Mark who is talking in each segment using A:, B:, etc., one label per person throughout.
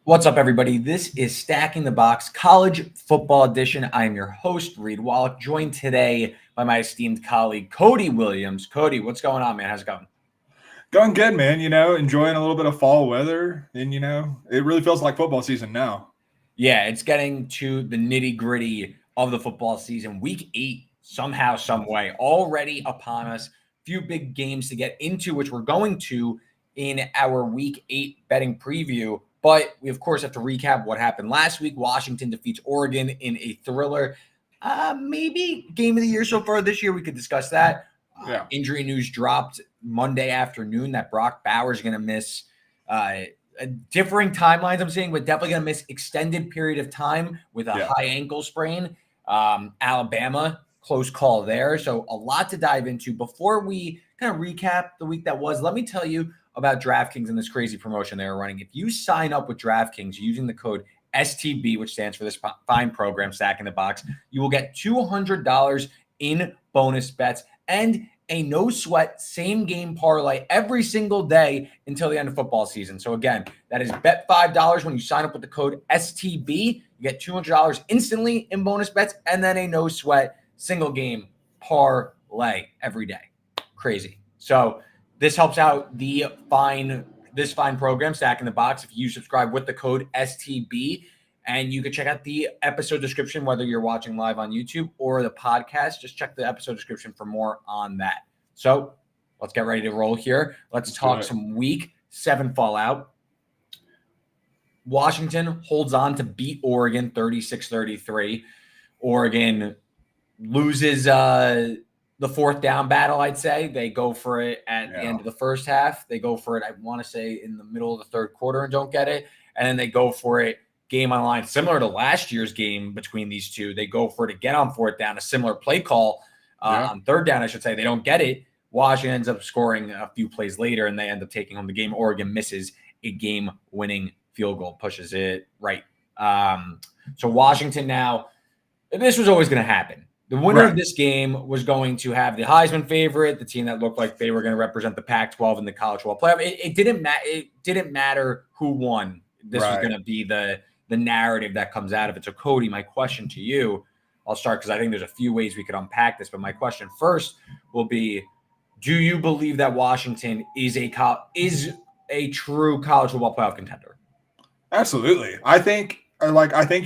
A: What's up, everybody? This is Stacking the Box College Football Edition. I am your host, Reed Wallach, joined today by my esteemed colleague, Cody Williams. Cody, what's going on, man? How's it going?
B: Going good, man. Enjoying a little bit of fall weather. And, it really feels like football season now.
A: Yeah, it's getting to the nitty gritty of the football season. Week 8, somehow, some way, already upon us. Few big games to get into, which we're going to in our Week 8 betting preview. But we, of course, have to recap what happened last week. Washington defeats Oregon in a thriller. Maybe game of the year so far this year. We could discuss that. Injury news dropped Monday afternoon that Brock Bowers is going to miss differing timelines, I'm saying, but definitely going to miss extended period of time with a high ankle sprain. Alabama, close call there. So a lot to dive into. Before we kind of recap the week that was, let me tell you about DraftKings and this crazy promotion they were running. If you sign up with DraftKings using the code STB, which stands for this fine program, Stacking the Box, you will get $200 in bonus bets and a no sweat same game parlay every single day until the end of football season. So again, that is bet $5 when you sign up with the code STB. You get $200 instantly in bonus bets and then a no sweat single game parlay every day. Crazy. So this helps out this fine program, Stacking the Box, if you subscribe with the code STB. And you can check out the episode description, whether you're watching live on YouTube or the podcast. Just check the episode description for more on that. So let's get ready to roll here. Let's talk some Week 7 fallout. Washington holds on to beat Oregon 36-33. Oregon loses the fourth down battle, I'd say. They go for it at the end of the first half. They go for it, I want to say, in the middle of the third quarter and don't get it. And then they go for it game on line, similar to last year's game between these two. They go for it again on fourth down, a similar play call on third down, I should say. They don't get it. Washington ends up scoring a few plays later, and they end up taking home the game. Oregon misses a game-winning field goal, pushes it right. So Washington now, this was always going to happen. The winner of this game was going to have the Heisman favorite, the team that looked like they were going to represent the Pac-12 in the college football playoff. It didn't matter who won. This was going to be the narrative that comes out of it. So, Cody, my question to you, I'll start because I think there's a few ways we could unpack this. But my question first will be, do you believe that Washington is a true college football playoff contender?
B: Absolutely. I think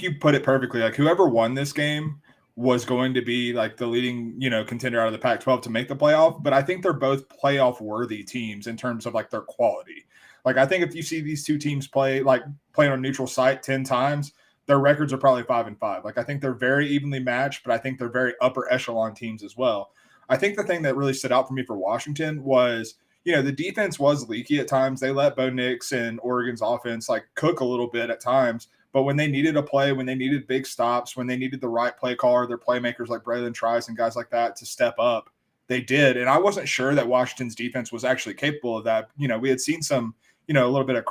B: you put it perfectly. Like, whoever won this game was going to be like the leading, contender out of the Pac-12 to make the playoff. But I think they're both playoff worthy teams in terms of like their quality. Like, I think if you see these two teams playing on a neutral site 10 times, their records are probably 5-5. Like, I think they're very evenly matched, but I think they're very upper echelon teams as well. I think the thing that really stood out for me for Washington was, the defense was leaky at times. They let Bo Nix and Oregon's offense cook a little bit at times. But when they needed a play, when they needed big stops, when they needed the right play caller, their playmakers like Braylon Trice and guys like that to step up, they did. And I wasn't sure that Washington's defense was actually capable of that. We had seen some, a little bit of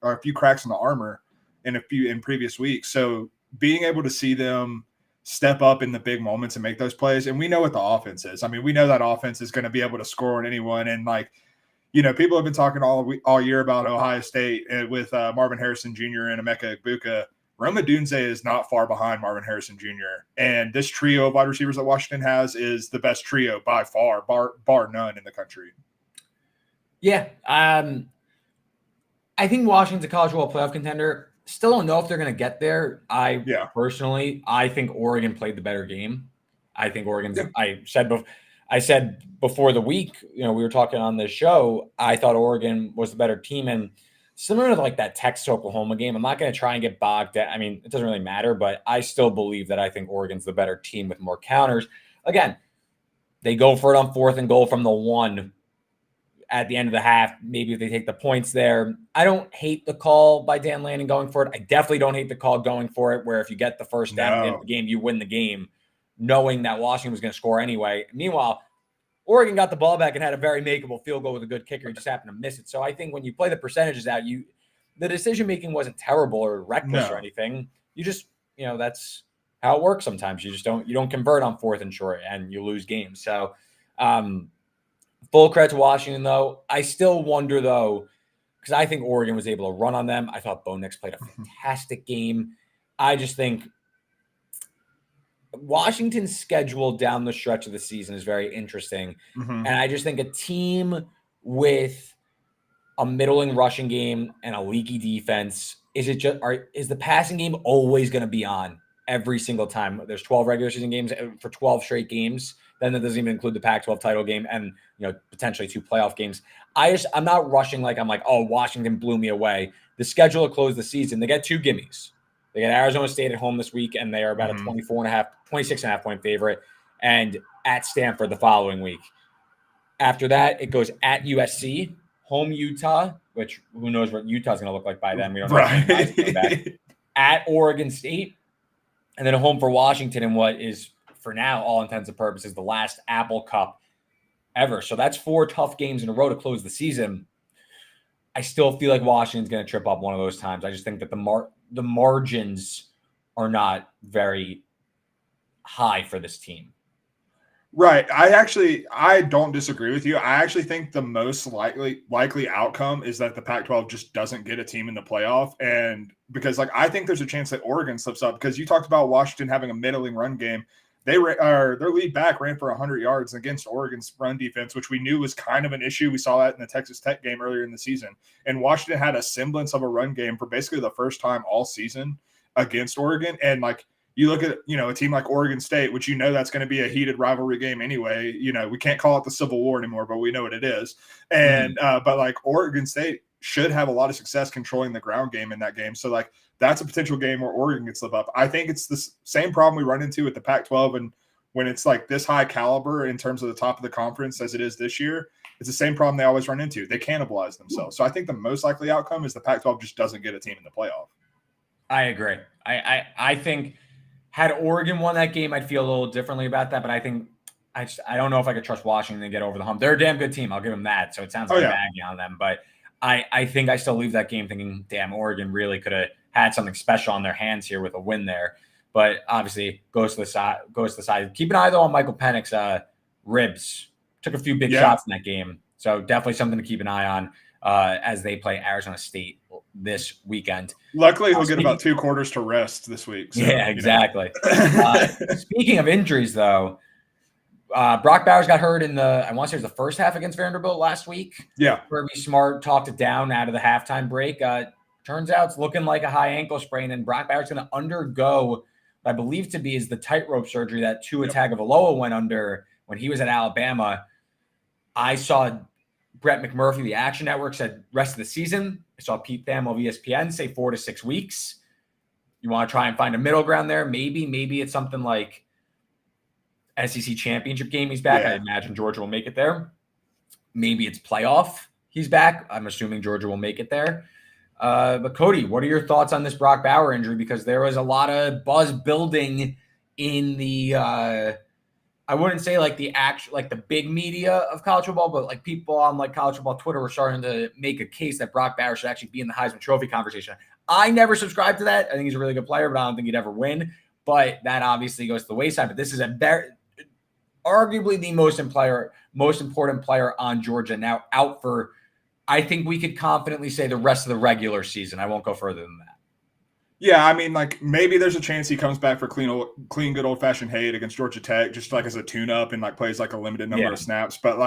B: a few cracks in the armor in previous weeks. So being able to see them step up in the big moments and make those plays, and we know what the offense is. I mean, we know that offense is going to be able to score on anyone. And people have been talking all year about Ohio State with Marvin Harrison Jr. and Emeka Egbuka. Rome Odunze is not far behind Marvin Harrison Jr. And this trio of wide receivers that Washington has is the best trio by far, bar none in the country.
A: Yeah. I think Washington's a college football playoff contender. Still don't know if they're going to get there. Personally, I think Oregon played the better game. I think Oregon's. Yeah. I said before the week, we were talking on this show, I thought Oregon was the better team. And similar to that Texas Oklahoma game, I'm not going to try and get bogged down. I mean, it doesn't really matter, but I still believe that I think Oregon's the better team with more counters. Again, they go for it on 4th and goal from the 1 at the end of the half. Maybe if they take the points there. I don't hate the call by Dan Lanning going for it. I definitely don't hate the call going for it, where if you get the first down at the end of the game, you win the game, knowing that Washington was going to score anyway. Meanwhile, Oregon got the ball back and had a very makeable field goal with a good kicker. He just happened to miss it. So I think when you play the percentages out, the decision-making wasn't terrible or reckless or anything. You just, that's how it works sometimes. You don't convert on 4th and short and you lose games. So full credit to Washington, though. I still wonder, though, because I think Oregon was able to run on them. I thought Bo Nix played a fantastic game. I just think Washington's schedule down the stretch of the season is very interesting.
B: Mm-hmm.
A: And I just think a team with a middling rushing game and a leaky defense, is the passing game always going to be on every single time? There's 12 regular season games for 12 straight games. Then that doesn't even include the Pac-12 title game and potentially 2 playoff games. I'm not rushing like I'm like, oh, Washington blew me away. The schedule to close the season, they get 2 gimmies. They get Arizona State at home this week, and they are about a 26.5 point favorite, and at Stanford the following week. After that, it goes at USC, home Utah, which who knows what Utah's going to look like by then. We don't know. Right. At Oregon State, and then home for Washington in what is, for now, all intents and purposes, the last Apple Cup ever. So that's 4 tough games in a row to close the season. I still feel like Washington's going to trip up one of those times. I just think that the margins are not very high for this team.
B: Right. I don't disagree with you. I actually think the most likely outcome is that the Pac-12 just doesn't get a team in the playoff. And because I think there's a chance that Oregon slips up, because you talked about Washington having a middling run game. Their lead back ran for 100 yards against Oregon's run defense, which we knew was kind of an issue. We saw that in the Texas Tech game earlier in the season. And Washington had a semblance of a run game for basically the first time all season against Oregon. And you look at, a team like Oregon State, which that's going to be a heated rivalry game anyway. We can't call it the Civil War anymore, but we know what it is. And but Oregon State should have a lot of success controlling the ground game in that game. So that's a potential game where Oregon can slip up. I think it's the same problem we run into with the Pac-12, and when it's this high caliber in terms of the top of the conference as it is this year, it's the same problem they always run into. They cannibalize themselves. So I think the most likely outcome is the Pac-12 just doesn't get a team in the playoff.
A: I agree. I think had Oregon won that game, I'd feel a little differently about that. But I think I don't know if I could trust Washington to get over the hump. They're a damn good team. I'll give them that. So it sounds like bagging on them. But I think I still leave that game thinking, damn, Oregon really could have had something special on their hands here with a win there. But obviously goes to the side. Keep an eye, though, on Michael Penix's ribs. Took a few big shots in that game. So definitely something to keep an eye on as they play Arizona State this weekend.
B: Luckily, he'll get about 2 quarters to rest this week. So,
A: yeah, exactly. Speaking of injuries, though, Brock Bowers got hurt in I want to say it was the first half against Vanderbilt last week.
B: Yeah.
A: Kirby Smart talked it down out of the halftime break. Turns out it's looking like a high ankle sprain, and Brock Bowers going to undergo, I believe to be, is the tightrope surgery that Tua Tagovailoa went under when he was at Alabama. I saw Brett McMurphy, the Action Network, said rest of the season. I saw Pete Thamel of ESPN say 4 to 6 weeks. You want to try and find a middle ground there? Maybe it's something like SEC championship game. He's back. I imagine Georgia will make it there. Maybe it's playoff. He's back. I'm assuming Georgia will make it there. But Cody, what are your thoughts on this Brock Bauer injury? Because there was a lot of buzz building in the I wouldn't say the big media of college football, but people on college football Twitter were starting to make a case that Brock Bauer should actually be in the Heisman Trophy conversation. I never subscribed to that. I think he's a really good player, but I don't think he'd ever win. But that obviously goes to the wayside. But this is arguably the most important player on Georgia now, out for, I think we could confidently say, the rest of the regular season. I won't go further than that.
B: Yeah, I mean, maybe there's a chance he comes back for clean good old-fashioned hate against Georgia Tech, just as a tune-up and plays a limited number of snaps. But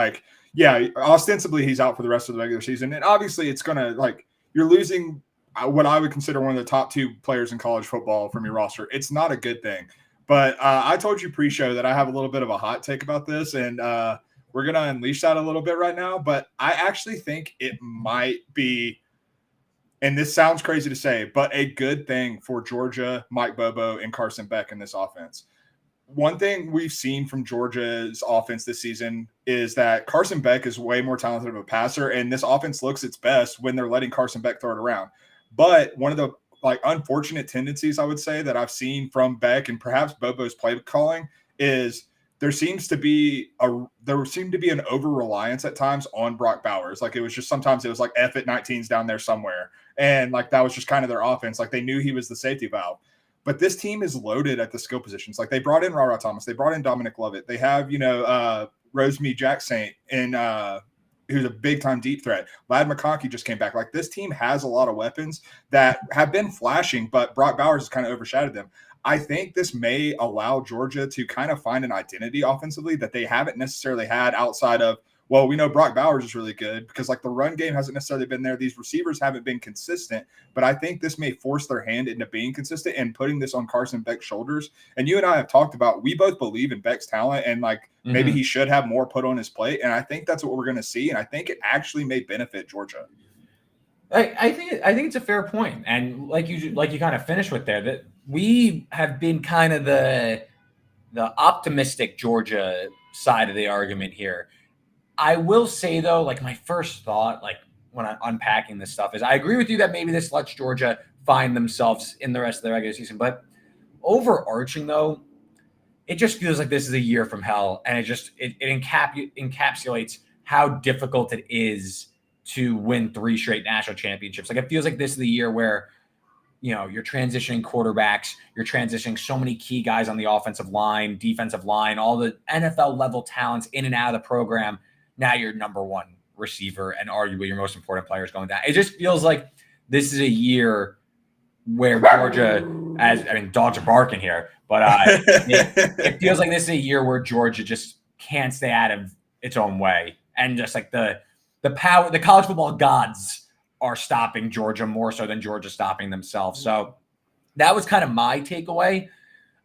B: ostensibly he's out for the rest of the regular season. And obviously it's going to, you're losing what I would consider one of the top 2 players in college football from your roster. It's not a good thing. But I told you pre-show that I have a little bit of a hot take about this, and we're going to unleash that a little bit right now. But I actually think it might be, and this sounds crazy to say, but a good thing for Georgia, Mike Bobo, and Carson Beck in this offense. One thing we've seen from Georgia's offense this season is that Carson Beck is way more talented of a passer, and this offense looks its best when they're letting Carson Beck throw it around. But one of the unfortunate tendencies, I would say, that I've seen from Beck and perhaps Bobo's play calling is there seemed to be an over-reliance at times on Brock Bowers. It was just sometimes it was F at 19's down there somewhere. And that was just kind of their offense. They knew he was the safety valve. But this team is loaded at the skill positions. They brought in Rara Thomas. They brought in Dominic Lovett. They have, Rosemary Jacksaint who's a big time deep threat. Ladd McConkey just came back. Like, this team has a lot of weapons that have been flashing, but Brock Bowers has kind of overshadowed them. I think this may allow Georgia to kind of find an identity offensively that they haven't necessarily had outside of, well, we know Brock Bowers is really good, because like the run game hasn't necessarily been there. These receivers haven't been consistent, but I think this may force their hand into being consistent and putting this on Carson Beck's shoulders. And you and I have talked about, we both believe in Beck's talent, and like maybe he should have more put on his plate. And I think that's what we're going to see. And I think it actually may benefit Georgia.
A: I think it's a fair point. And like you kind of finished with there, that we have been kind of the optimistic Georgia side of the argument here. I will say, though, like my first thought, like when I'm unpacking this stuff, is I agree with you that maybe this lets Georgia find themselves in the rest of the regular season. But overarching, though, it just feels like this is a year from hell. And it encapsulates how difficult it is to win 3 straight national championships. Like, it feels like this is the year where, you know, you're transitioning quarterbacks, you're transitioning so many key guys on the offensive line, defensive line, all the NFL level talents in and out of the program. Now your number one receiver and arguably your most important player is going down. It just feels like this is a year where Georgia, dogs are barking here, but it feels like this is a year where Georgia just can't stay out of its own way. And just like the power, the college football gods are stopping Georgia more so than Georgia stopping themselves. So that was kind of my takeaway.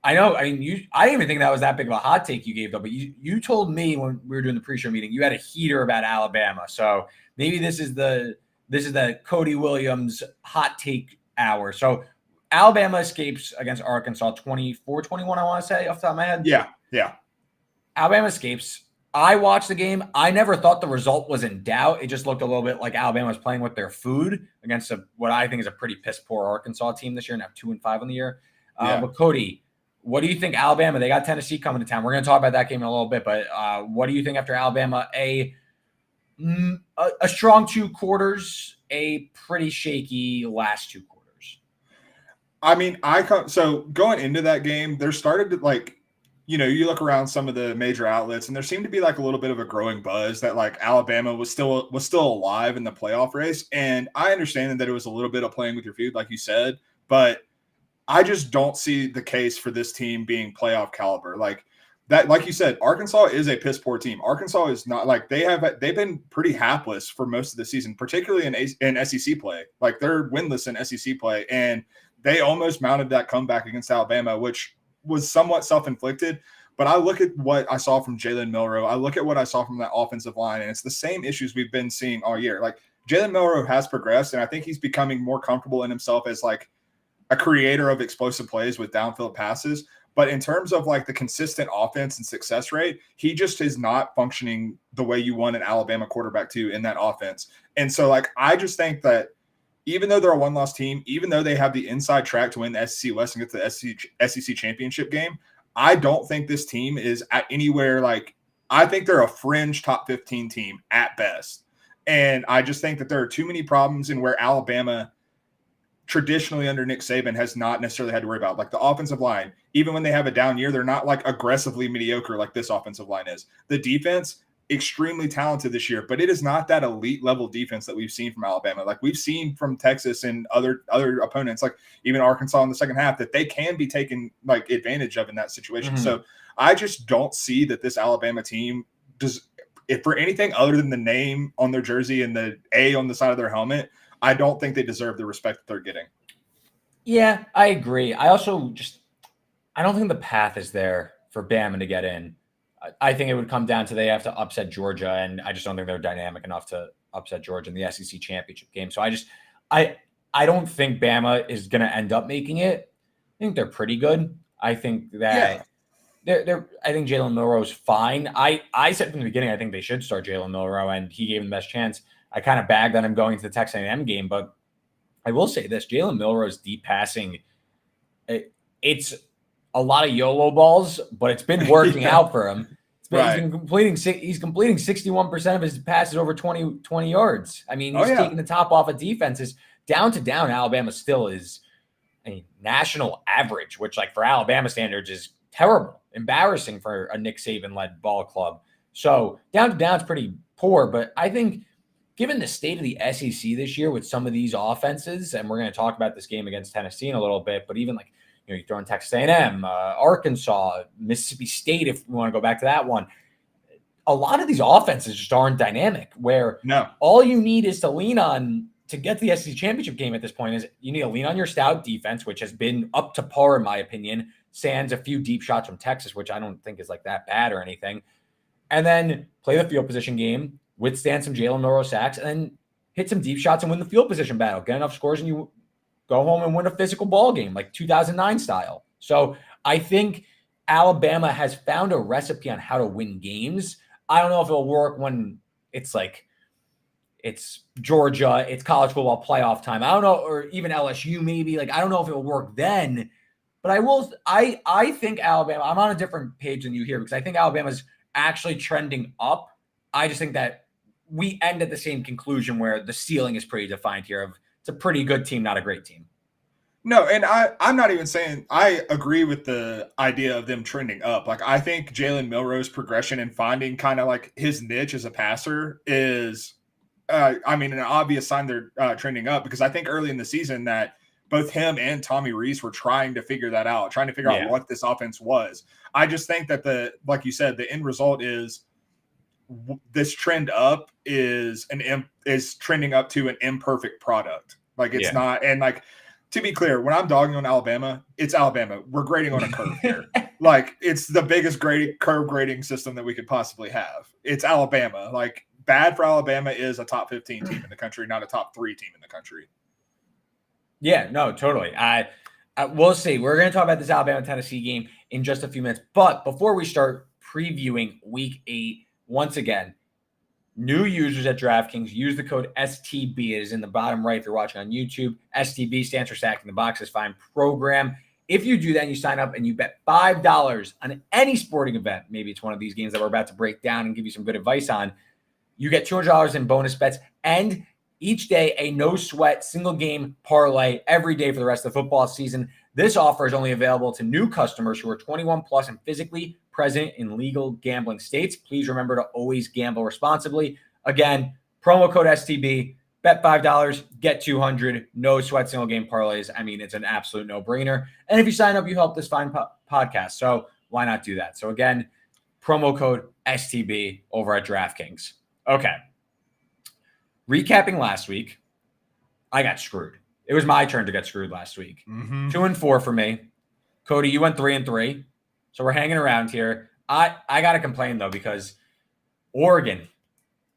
A: I didn't even think that was that big of a hot take you gave, though, but you told me when we were doing the pre-show meeting, you had a heater about Alabama. So maybe this is the Cody Williams hot take hour. So Alabama escapes against Arkansas 24-21, I want to say, off the top of my head.
B: Yeah.
A: Alabama escapes. I watched the game. I never thought the result was in doubt. It just looked a little bit like Alabama was playing with their food against what I think is a pretty piss-poor Arkansas team this year, and have 2-5 on the year. But Cody, what do you think? Alabama, they got Tennessee coming to town. We're going to talk about that game in a little bit, but what do you think after Alabama? A strong 2 quarters, a pretty shaky last 2 quarters.
B: I mean, so going into that game, there started to, like, you know, you look around some of the major outlets, and there seemed to be like a little bit of a growing buzz that like Alabama was still alive in the playoff race. And I understand that it was a little bit of playing with your food, like you said, but I just don't see the case for this team being playoff caliber. Like that, like you said, Arkansas is a piss poor team. Arkansas is not, like, they've been pretty hapless for most of the season, particularly in SEC play. Like, they're winless in SEC play, and they almost mounted that comeback against Alabama, which was somewhat self-inflicted. But I look at what I saw from Jalen Milroe. I look at what I saw from that offensive line, and it's the same issues we've been seeing all year. Like, Jalen Milroe has progressed, and I think he's becoming more comfortable in himself as like a creator of explosive plays with downfield passes. But in terms of like the consistent offense and success rate, he just is not functioning the way you want an Alabama quarterback to in that offense. And so, like, I just think that even though they're a one-loss team, even though they have the inside track to win the SEC West and get to the SEC championship game, I don't think this team is at anywhere like – I think they're a fringe top 15 team at best. And I just think that there are too many problems in where Alabama traditionally under Nick Saban has not necessarily had to worry about. Like the offensive line, even when they have a down year, they're not like aggressively mediocre like this offensive line is. The defense – extremely talented this year, but it is not that elite level defense that we've seen from Alabama. Like we've seen from Texas and other opponents, like even Arkansas in the second half, that they can be taken like advantage of in that situation. So I just don't see that this Alabama team does, if for anything other than the name on their jersey and the A on the side of their helmet, I don't think they deserve the respect that they're getting. Yeah,
A: I agree. I also I don't think the path is there for Bama to get in. I think it would come down to they have to upset Georgia, and I just don't think they're dynamic enough to upset Georgia in the SEC championship game. So I don't think Bama is going to end up making it. I think they're pretty good. I think that I think Jalen Milroe is fine. I said from the beginning I think they should start Jalen Milroe, and he gave him the best chance. I kind of bagged on him going to the Texas A&M game, but I will say this: Jalen Milroe's deep passing, it's a lot of YOLO balls, but it's been working out for him. He's completing 61% of his passes over 20 yards. I mean, he's taking the top off of defenses. Down to down, Alabama still is a national average, which, like, for Alabama standards is terrible, embarrassing for a Nick Saban-led ball club. So down to down's pretty poor, but I think given the state of the SEC this year with some of these offenses, and we're going to talk about this game against Tennessee in a little bit, but even like, you throw in Texas A&M, Arkansas, Mississippi State, if we want to go back to that one, a lot of these offenses just aren't dynamic, where all you need is to lean on to get the SEC championship game at this point is you need to lean on your stout defense, which has been up to par, in my opinion, sans a few deep shots from Texas, which I don't think is like that bad or anything. And then play the field position game, withstand some Jalen Milroe sacks, and then hit some deep shots and win the field position battle. Get enough scores and you go home and win a physical ball game like 2009 style. So I think Alabama has found a recipe on how to win games. I don't know if it'll work when it's like it's Georgia, it's college football playoff time. I don't know, or even LSU maybe. Like I don't know if it'll work then, but I think Alabama, I'm on a different page than you here because I think Alabama's actually trending up. I just think that we end at the same conclusion where the ceiling is pretty defined here of it's a pretty good team, not a great team.
B: No, and I'm not even saying I agree with the idea of them trending up. Like I think Jalen Milroe's progression and finding kind of like his niche as a passer is, an obvious sign they're trending up because I think early in the season that both him and Tommy Rees were trying to figure that out, trying to figure out what this offense was. I just think that like you said, the end result is this trend up is trending up to an imperfect product. Like it's not, and like, to be clear, when I'm dogging on Alabama, it's Alabama. We're grading on a curve here. Like it's the biggest curve grading system that we could possibly have. It's Alabama. Like bad for Alabama is a top 15 team in the country, not a top 3 team in the country.
A: Yeah, no, totally. We'll see. We're going to talk about this Alabama-Tennessee game in just a few minutes. But before we start previewing Week 8, once again, new users at DraftKings, use the code STB. It is in the bottom right if you're watching on YouTube. STB stands for Stacking the Boxes Fine Program. If you do that and you sign up and you bet $5 on any sporting event, maybe it's one of these games that we're about to break down and give you some good advice on, you get $200 in bonus bets and each day a no-sweat single-game parlay every day for the rest of the football season. This offer is only available to new customers who are 21 plus and physically present in legal gambling states. Please remember to always gamble responsibly. Again, promo code STB, bet $5, get $200, no sweat single game parlays. I mean, it's an absolute no-brainer. And if you sign up, you help this fine podcast. So why not do that? So again, promo code STB over at DraftKings. Okay. Recapping last week, I got screwed. It was my turn to get screwed last week. 2-4 for me. Cody, you went 3-3. So we're hanging around here. I got to complain, though, because Oregon,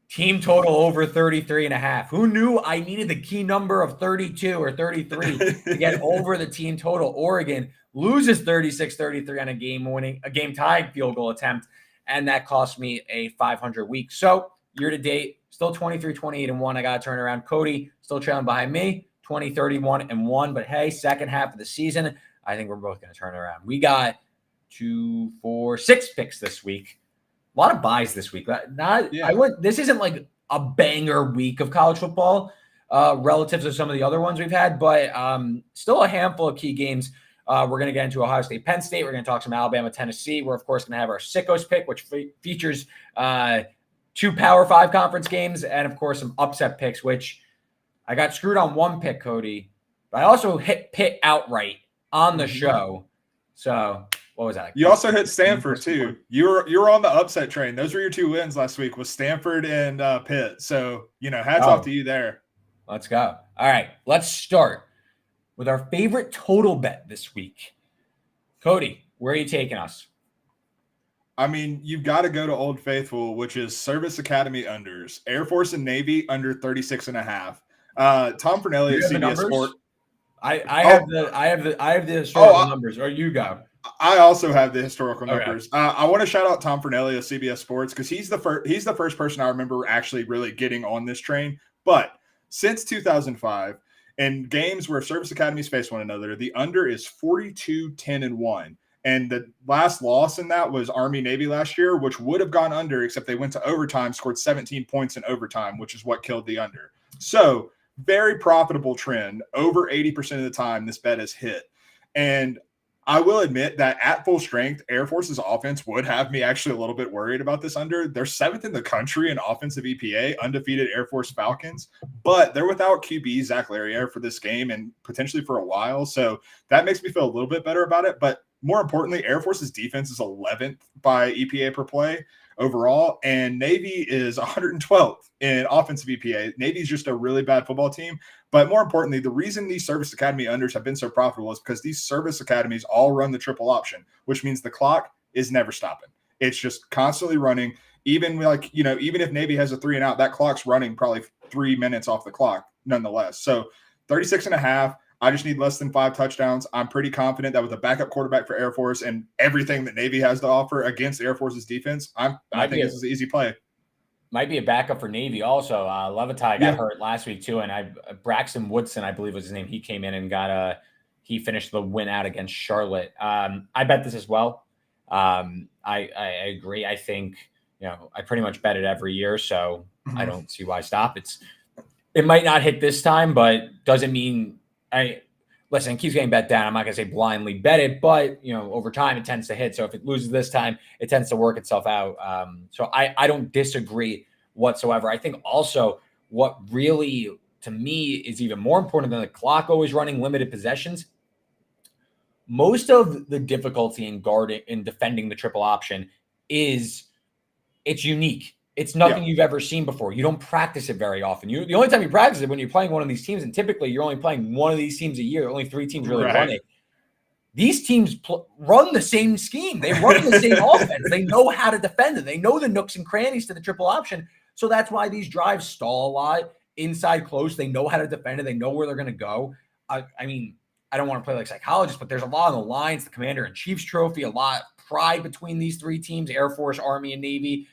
A: team total over 33.5. Who knew I needed the key number of 32 or 33 to get over the team total? Oregon loses 36-33 on a game-tied field goal attempt, and that cost me a 500 week. So year-to-date, still 23-28-1. I got to turn around. Cody still trailing behind me, 20-31-1. But hey, second half of the season, I think we're both going to turn around. We got 2, 4, 6 picks this week. A lot of buys this week. This isn't like a banger week of college football relative to some of the other ones we've had, but still a handful of key games. We're going to get into Ohio State, Penn State. We're going to talk some Alabama, Tennessee. We're, of course, going to have our Sickos Pick, which features 2 Power 5 conference games, and of course some upset picks, which I got screwed on one pick, Cody, but I also hit Pitt outright on the show. So what was that?
B: You also hit Stanford too. You were on the upset train. Those were your 2 wins last week with Stanford and Pitt. So, hats off to you there.
A: Let's go. All right, let's start with our favorite total bet this week. Cody, where are you taking us?
B: I mean, you've got to go to Old Faithful, which is Service Academy unders. Air Force and Navy under 36.5. Tom Fornelli at CBS Sports.
A: I have the historical numbers. Or you go.
B: I also have the historical numbers. I want to shout out Tom Fornelli of CBS Sports because he's the first person I remember actually really getting on this train. But since 2005, in games where service academies face one another, the under is 42-10-1. And the last loss in that was Army-Navy last year, which would have gone under, except they went to overtime, scored 17 points in overtime, which is what killed the under. So very profitable trend. Over 80% of the time, this bet is hit. And I will admit that at full strength, Air Force's offense would have me actually a little bit worried about this under. They're 7th in the country in offensive EPA, undefeated Air Force Falcons, but they're without QB Zach Larriere for this game and potentially for a while. So that makes me feel a little bit better about it. But more importantly, Air Force's defense is 11th by EPA per play overall, and Navy is 112th in offensive EPA. Navy's just a really bad football team. But more importantly, the reason these service academy unders have been so profitable is because these service academies all run the triple option, which means the clock is never stopping. It's just constantly running. Even even if Navy has a 3 and out, that clock's running probably 3 minutes off the clock nonetheless. So 36.5. I just need less than 5 touchdowns. I'm pretty confident that with a backup quarterback for Air Force and everything that Navy has to offer against Air Force's defense, I think this is an easy play.
A: Might be a backup for Navy also. Levitai got hurt last week too, and Braxton Woodson, I believe was his name. He came in and he finished the win out against Charlotte. I bet this as well. I agree. I think I pretty much bet it every year, so I don't see why stop. It might not hit this time, but doesn't mean listen, it keeps getting bet down. I'm not gonna say blindly bet it, but over time it tends to hit. So if it loses this time, it tends to work itself out. So I don't disagree whatsoever. I think also what really to me is even more important than the clock always running limited possessions. Most of the difficulty in guarding and defending the triple option is it's unique. It's nothing you've ever seen before. You don't practice it very often. The only time you practice it when you're playing one of these teams, and typically you're only playing one of these teams a year. Only 3 teams really run it. These teams run the same scheme. They run the same offense. They know how to defend it. They know the nooks and crannies to the triple option. So that's why these drives stall a lot. Inside close, they know how to defend it. They know where they're going to go. I mean, I don't want to play like psychologist, but there's a lot on the lines. The Commander-in-Chief's trophy, a lot of pride between these 3 teams, Air Force, Army, and Navy.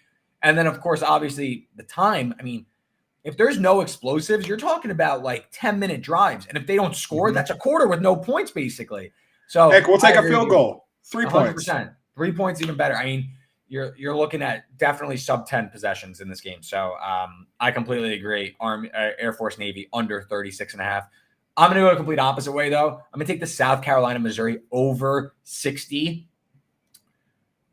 A: And then, of course, obviously, the time. I mean, if there's no explosives, you're talking about like 10-minute drives. And if they don't score, that's a quarter with no points, basically. So
B: heck, we'll take a field goal. 3 points.
A: 100%. 3 points even better. I mean, you're looking at definitely sub 10 possessions in this game. So I completely agree. Army, Air Force, Navy under 36.5. I'm going to go a complete opposite way, though. I'm going to take the South Carolina, Missouri over 60.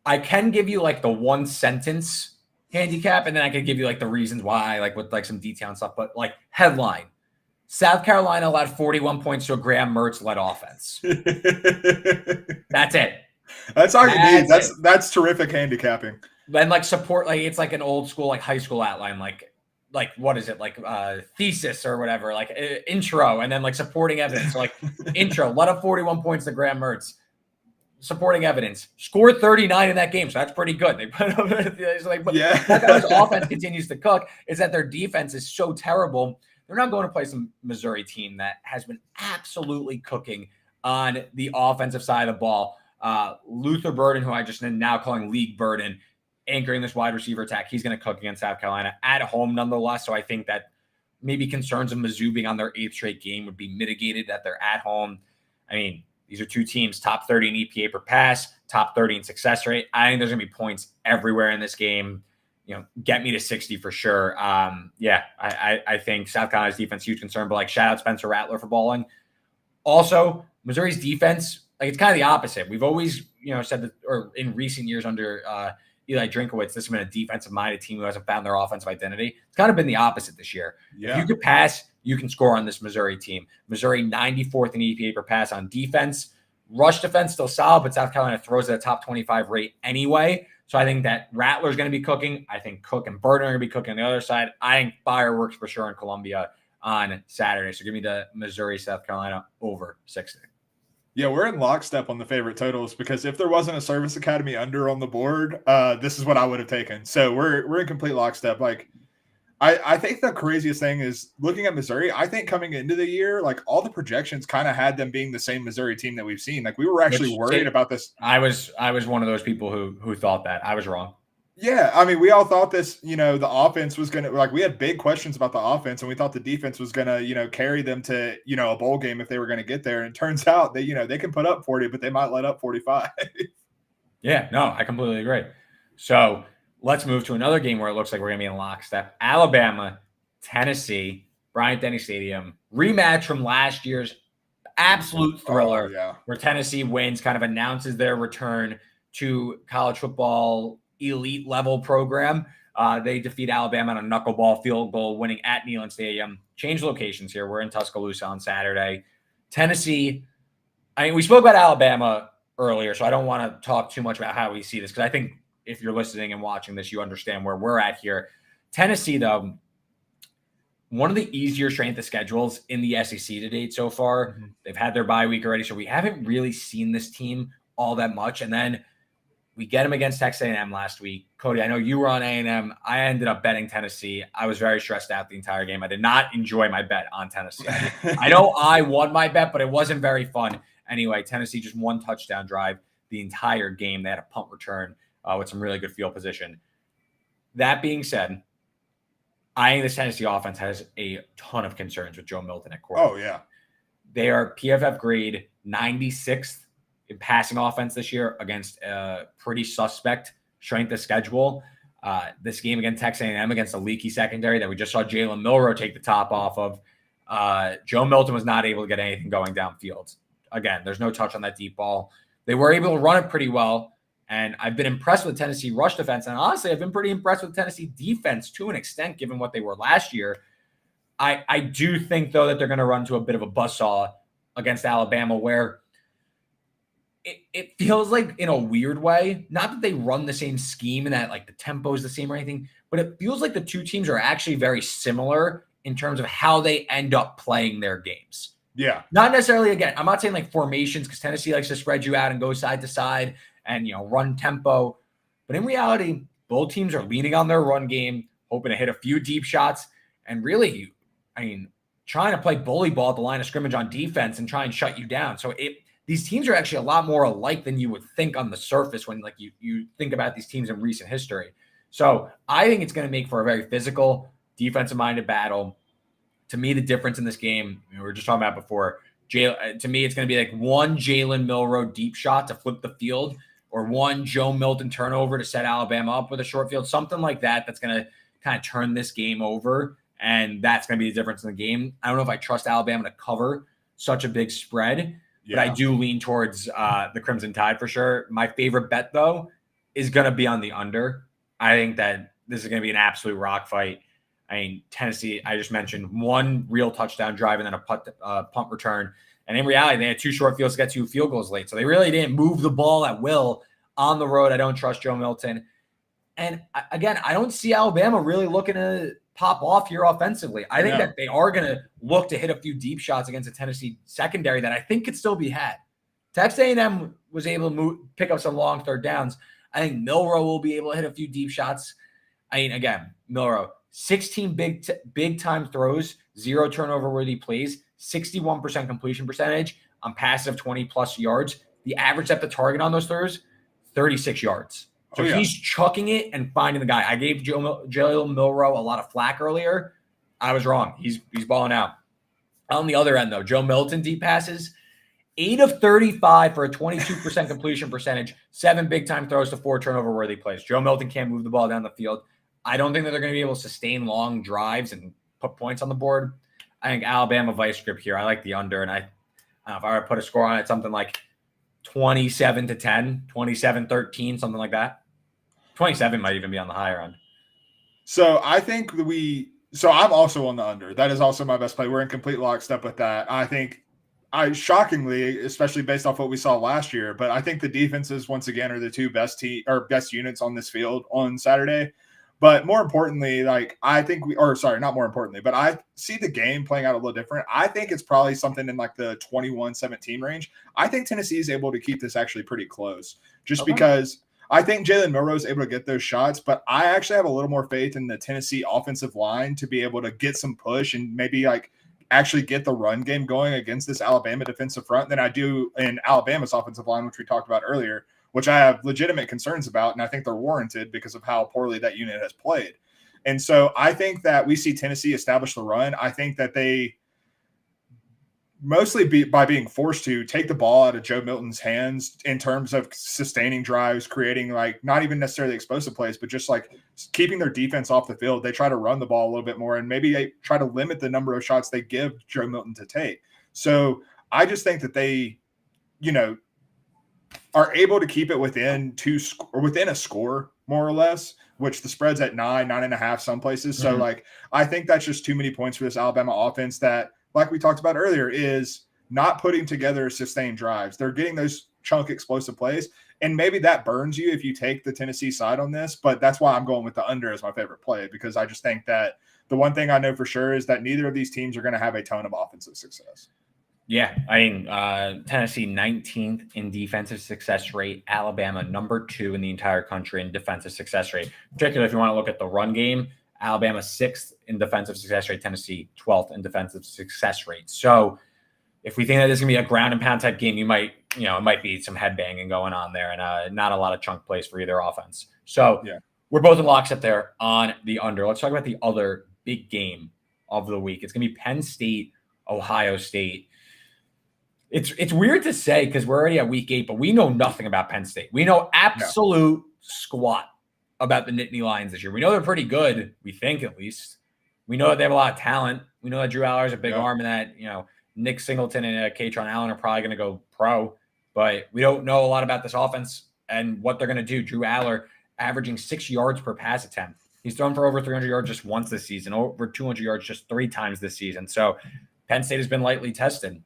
A: I can give you like the 1 sentence handicap, and then I could give you like the reasons why, like with like some detail and stuff. But like headline, South Carolina allowed 41 points to a Graham Mertz-led offense. That's it.
B: That's all you need. That's terrific handicapping.
A: Then like support, like it's like an old school, like high school outline, like what is it, like thesis or whatever, like intro, and then like supporting evidence. So like intro, let up 41 points to Graham Mertz. Supporting evidence, scored 39 in that game, so that's pretty good. They put up, that guy's offense continues to cook. Is that their defense is so terrible? They're not going to play some Missouri team that has been absolutely cooking on the offensive side of the ball. Luther Burden, who I just am now calling League Burden, anchoring this wide receiver attack. He's going to cook against South Carolina at home, nonetheless. So I think that maybe concerns of Mizzou being on their 8th straight game would be mitigated that they're at home. I mean, these are 2 teams, top 30 in EPA per pass, top 30 in success rate. I think there's going to be points everywhere in this game. Get me to 60 for sure. I think South Carolina's defense, huge concern, but like shout out Spencer Rattler for balling. Also, Missouri's defense, like it's kind of the opposite. We've always, said that, or in recent years under Eli Drinkowitz, this has been a defensive-minded team who hasn't found their offensive identity. It's kind of been the opposite this year. Yeah. If you could pass, you can score on this Missouri team. Missouri 94th in EPA per pass on defense. Rush defense still solid, but South Carolina throws at a top 25 rate anyway. So I think that Rattler's going to be cooking. I think Cook and Burden are going to be cooking on the other side. I think fireworks for sure in Columbia on Saturday. So give me the Missouri, South Carolina over 60.
B: Yeah, we're in lockstep on the favorite totals because if there wasn't a service academy under on the board, this is what I would have taken. So we're in complete lockstep. Like, I think the craziest thing is looking at Missouri. I think coming into the year, like all the projections kind of had them being the same Missouri team that we've seen. Like we were actually worried about this.
A: I was one of those people who thought that. I was wrong.
B: Yeah, I mean, we all thought this, the offense was going to, like, we had big questions about the offense, and we thought the defense was going to, carry them to, a bowl game if they were going to get there. And it turns out that, they can put up 40, but they might let up 45.
A: Yeah, no, I completely agree. So let's move to another game where it looks like we're going to be in lockstep. Alabama, Tennessee, Bryant-Denny Stadium, rematch from last year's absolute thriller
B: yeah.
A: where Tennessee wins, kind of announces their return to college football elite level program. They defeat Alabama on a knuckleball field goal, winning at Neyland Stadium. Change locations here. We're in Tuscaloosa on Saturday. Tennessee, I mean, we spoke about Alabama earlier, so I don't want to talk too much about how we see this, because I think if you're listening and watching this, you understand where we're at here. Tennessee, though, one of the easier strength of schedules in the SEC to date so far.
B: Mm-hmm.
A: They've had their bye week already, so we haven't really seen this team all that much. And then we get them against Texas A&M last week. Cody, I know you were on A&M. I ended up betting Tennessee. I was very stressed out the entire game. I did not enjoy my bet on Tennessee. I know I won my bet, but it wasn't very fun. Anyway, Tennessee just one touchdown drive the entire game. They had a punt return with some really good field position. That being said, I think this Tennessee offense has a ton of concerns with Joe Milton at quarterback.
B: Oh, yeah.
A: They are PFF grade 96th in passing offense this year against a pretty suspect strength of schedule. This game against Texas A&M against a leaky secondary that we just saw Jalen Milroe take the top off of. Joe Milton was not able to get anything going downfield. Again, there's no touch on that deep ball. They were able to run it pretty well, and I've been impressed with Tennessee rush defense, and honestly, I've been pretty impressed with Tennessee defense to an extent, given what they were last year. I do think, though, that they're going to run to a bit of a buzzsaw against Alabama, where it feels like, in a weird way, not that they run the same scheme and that like the tempo is the same or anything, but it feels like the two teams are actually very similar in terms of how they end up playing their games.
B: Yeah.
A: Not necessarily, again, I'm not saying like formations, because Tennessee likes to spread you out and go side to side and, run tempo. But in reality, both teams are leaning on their run game, hoping to hit a few deep shots, and really, trying to play bully ball at the line of scrimmage on defense and try and shut you down. So these teams are actually a lot more alike than you would think on the surface when like you think about these teams in recent history. So I think it's going to make for a very physical, defensive-minded battle. To me, the difference in this game, we were just talking about before, to me, it's going to be like one Jalen Milroe deep shot to flip the field, or one Joe Milton turnover to set Alabama up with a short field, something like that. That's going to kind of turn this game over, and that's going to be the difference in the game. I don't know if I trust Alabama to cover such a big spread, but I do lean towards the Crimson Tide for sure. My favorite bet, though, is going to be on the under. I think that this is going to be an absolute rock fight. Tennessee, I just mentioned one real touchdown drive and then a punt return. And in reality, they had two short fields to get 2 field goals late. So they really didn't move the ball at will on the road. I don't trust Joe Milton. And again, I don't see Alabama really looking to pop off here offensively. I think that they are going to look to hit a few deep shots against a Tennessee secondary that I think could still be had. Texas A&M was able to pick up some long third downs. I think Milroe will be able to hit a few deep shots. Again, Milroe, 16 big time throws, 0 turnover worthy plays, 61% completion percentage on passes of 20+ yards. The average depth of target on those throws, 36 yards. So he's chucking it and finding the guy. I gave Jalen Milroe a lot of flack earlier. I was wrong. He's balling out. On the other end, though, Joe Milton deep passes, 8 of 35 for a 22% completion percentage, 7 big-time throws to 4 turnover-worthy plays. Joe Milton can't move the ball down the field. I don't think that they're going to be able to sustain long drives and put points on the board. I think Alabama vice grip here. I like the under, and I don't know if I were to put a score on it, something like 27-10, 27-13, something like that. 27 might even be on the higher end.
B: So I think I'm also on the under. That is also my best play. We're in complete lockstep with that. I think shockingly, especially based off what we saw last year, but I think the defenses once again are the two best units on this field on Saturday. But more importantly, not more importantly, but I see the game playing out a little different. I think it's probably something in like the 21-17 range. I think Tennessee is able to keep this actually pretty close because I think Jalen Milroe is able to get those shots, but I actually have a little more faith in the Tennessee offensive line to be able to get some push and maybe like actually get the run game going against this Alabama defensive front than I do in Alabama's offensive line, which we talked about earlier, which I have legitimate concerns about, and I think they're warranted because of how poorly that unit has played. And so I think that we see Tennessee establish the run. I think that they mostly by being forced to take the ball out of Joe Milton's hands in terms of sustaining drives, creating like not even necessarily explosive plays, but just like keeping their defense off the field. They try to run the ball a little bit more, and maybe they try to limit the number of shots they give Joe Milton to take. So I just think that they, are able to keep it within within a score, more or less, which the spread's at 9.5 some places. So, I think that's just too many points for this Alabama offense that, like we talked about earlier, is not putting together sustained drives. They're getting those chunk explosive plays, and maybe that burns you if you take the Tennessee side on this, but that's why I'm going with the under as my favorite play, because I just think that the one thing I know for sure is that neither of these teams are going to have a ton of offensive success.
A: Yeah, I mean, Tennessee 19th in defensive success rate, Alabama number 2 in the entire country in defensive success rate. Particularly if you want to look at the run game, Alabama 6th in defensive success rate, Tennessee 12th in defensive success rate. So if we think that this is going to be a ground and pound type game, it might be some headbanging going on there and not a lot of chunk plays for either offense. So we're both in lockstep there on the under. Let's talk about the other big game of the week. It's going to be Penn State, Ohio State. It's weird to say because we're already at week 8, but we know nothing about Penn State. We know absolute squat about the Nittany Lions this year. We know they're pretty good, we think at least. We know that they have a lot of talent. We know that Drew Aller has a big arm and that, Nick Singleton and Katron Allen are probably going to go pro, but we don't know a lot about this offense and what they're going to do. Drew Aller averaging 6 yards per pass attempt. He's thrown for over 300 yards just once this season, over 200 yards just 3 times this season. So Penn State has been lightly tested.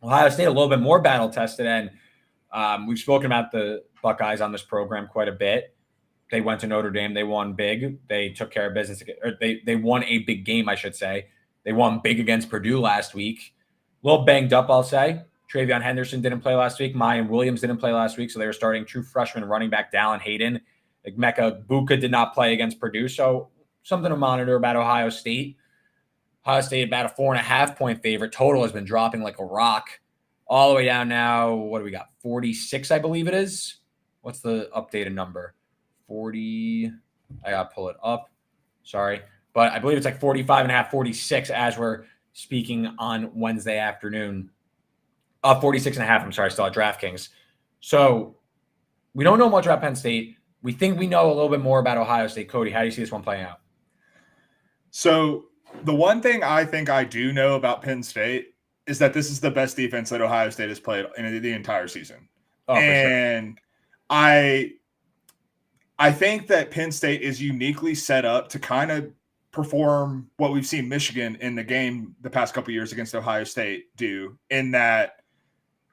A: Ohio State a little bit more battle tested, and we've spoken about the Buckeyes on this program quite a bit. They went to Notre Dame. They won big. They took care of business. Or they won a big game, I should say. They won big against Purdue last week. A little banged up, I'll say. Travion Henderson didn't play last week. Mayan Williams didn't play last week, so they were starting true freshman running back Dallin Hayden. Mecca Buka did not play against Purdue, so something to monitor about Ohio State. Ohio State about a 4.5-point favorite. Total has been dropping like a rock. All the way down now, what do we got? 46, I believe it is. What's the updated number? 40. I got to pull it up. Sorry. But I believe it's like 45.5, 46 as we're speaking on Wednesday afternoon. 46.5, I'm sorry, still at DraftKings. So we don't know much about Penn State. We think we know a little bit more about Ohio State. Cody, how do you see this one playing out?
B: So the one thing I think I do know about Penn State is that this is the best defense that Ohio State has played in the entire season. And sure. I think that Penn State is uniquely set up to kind of perform what we've seen Michigan in the game the past couple of years against Ohio State do, in that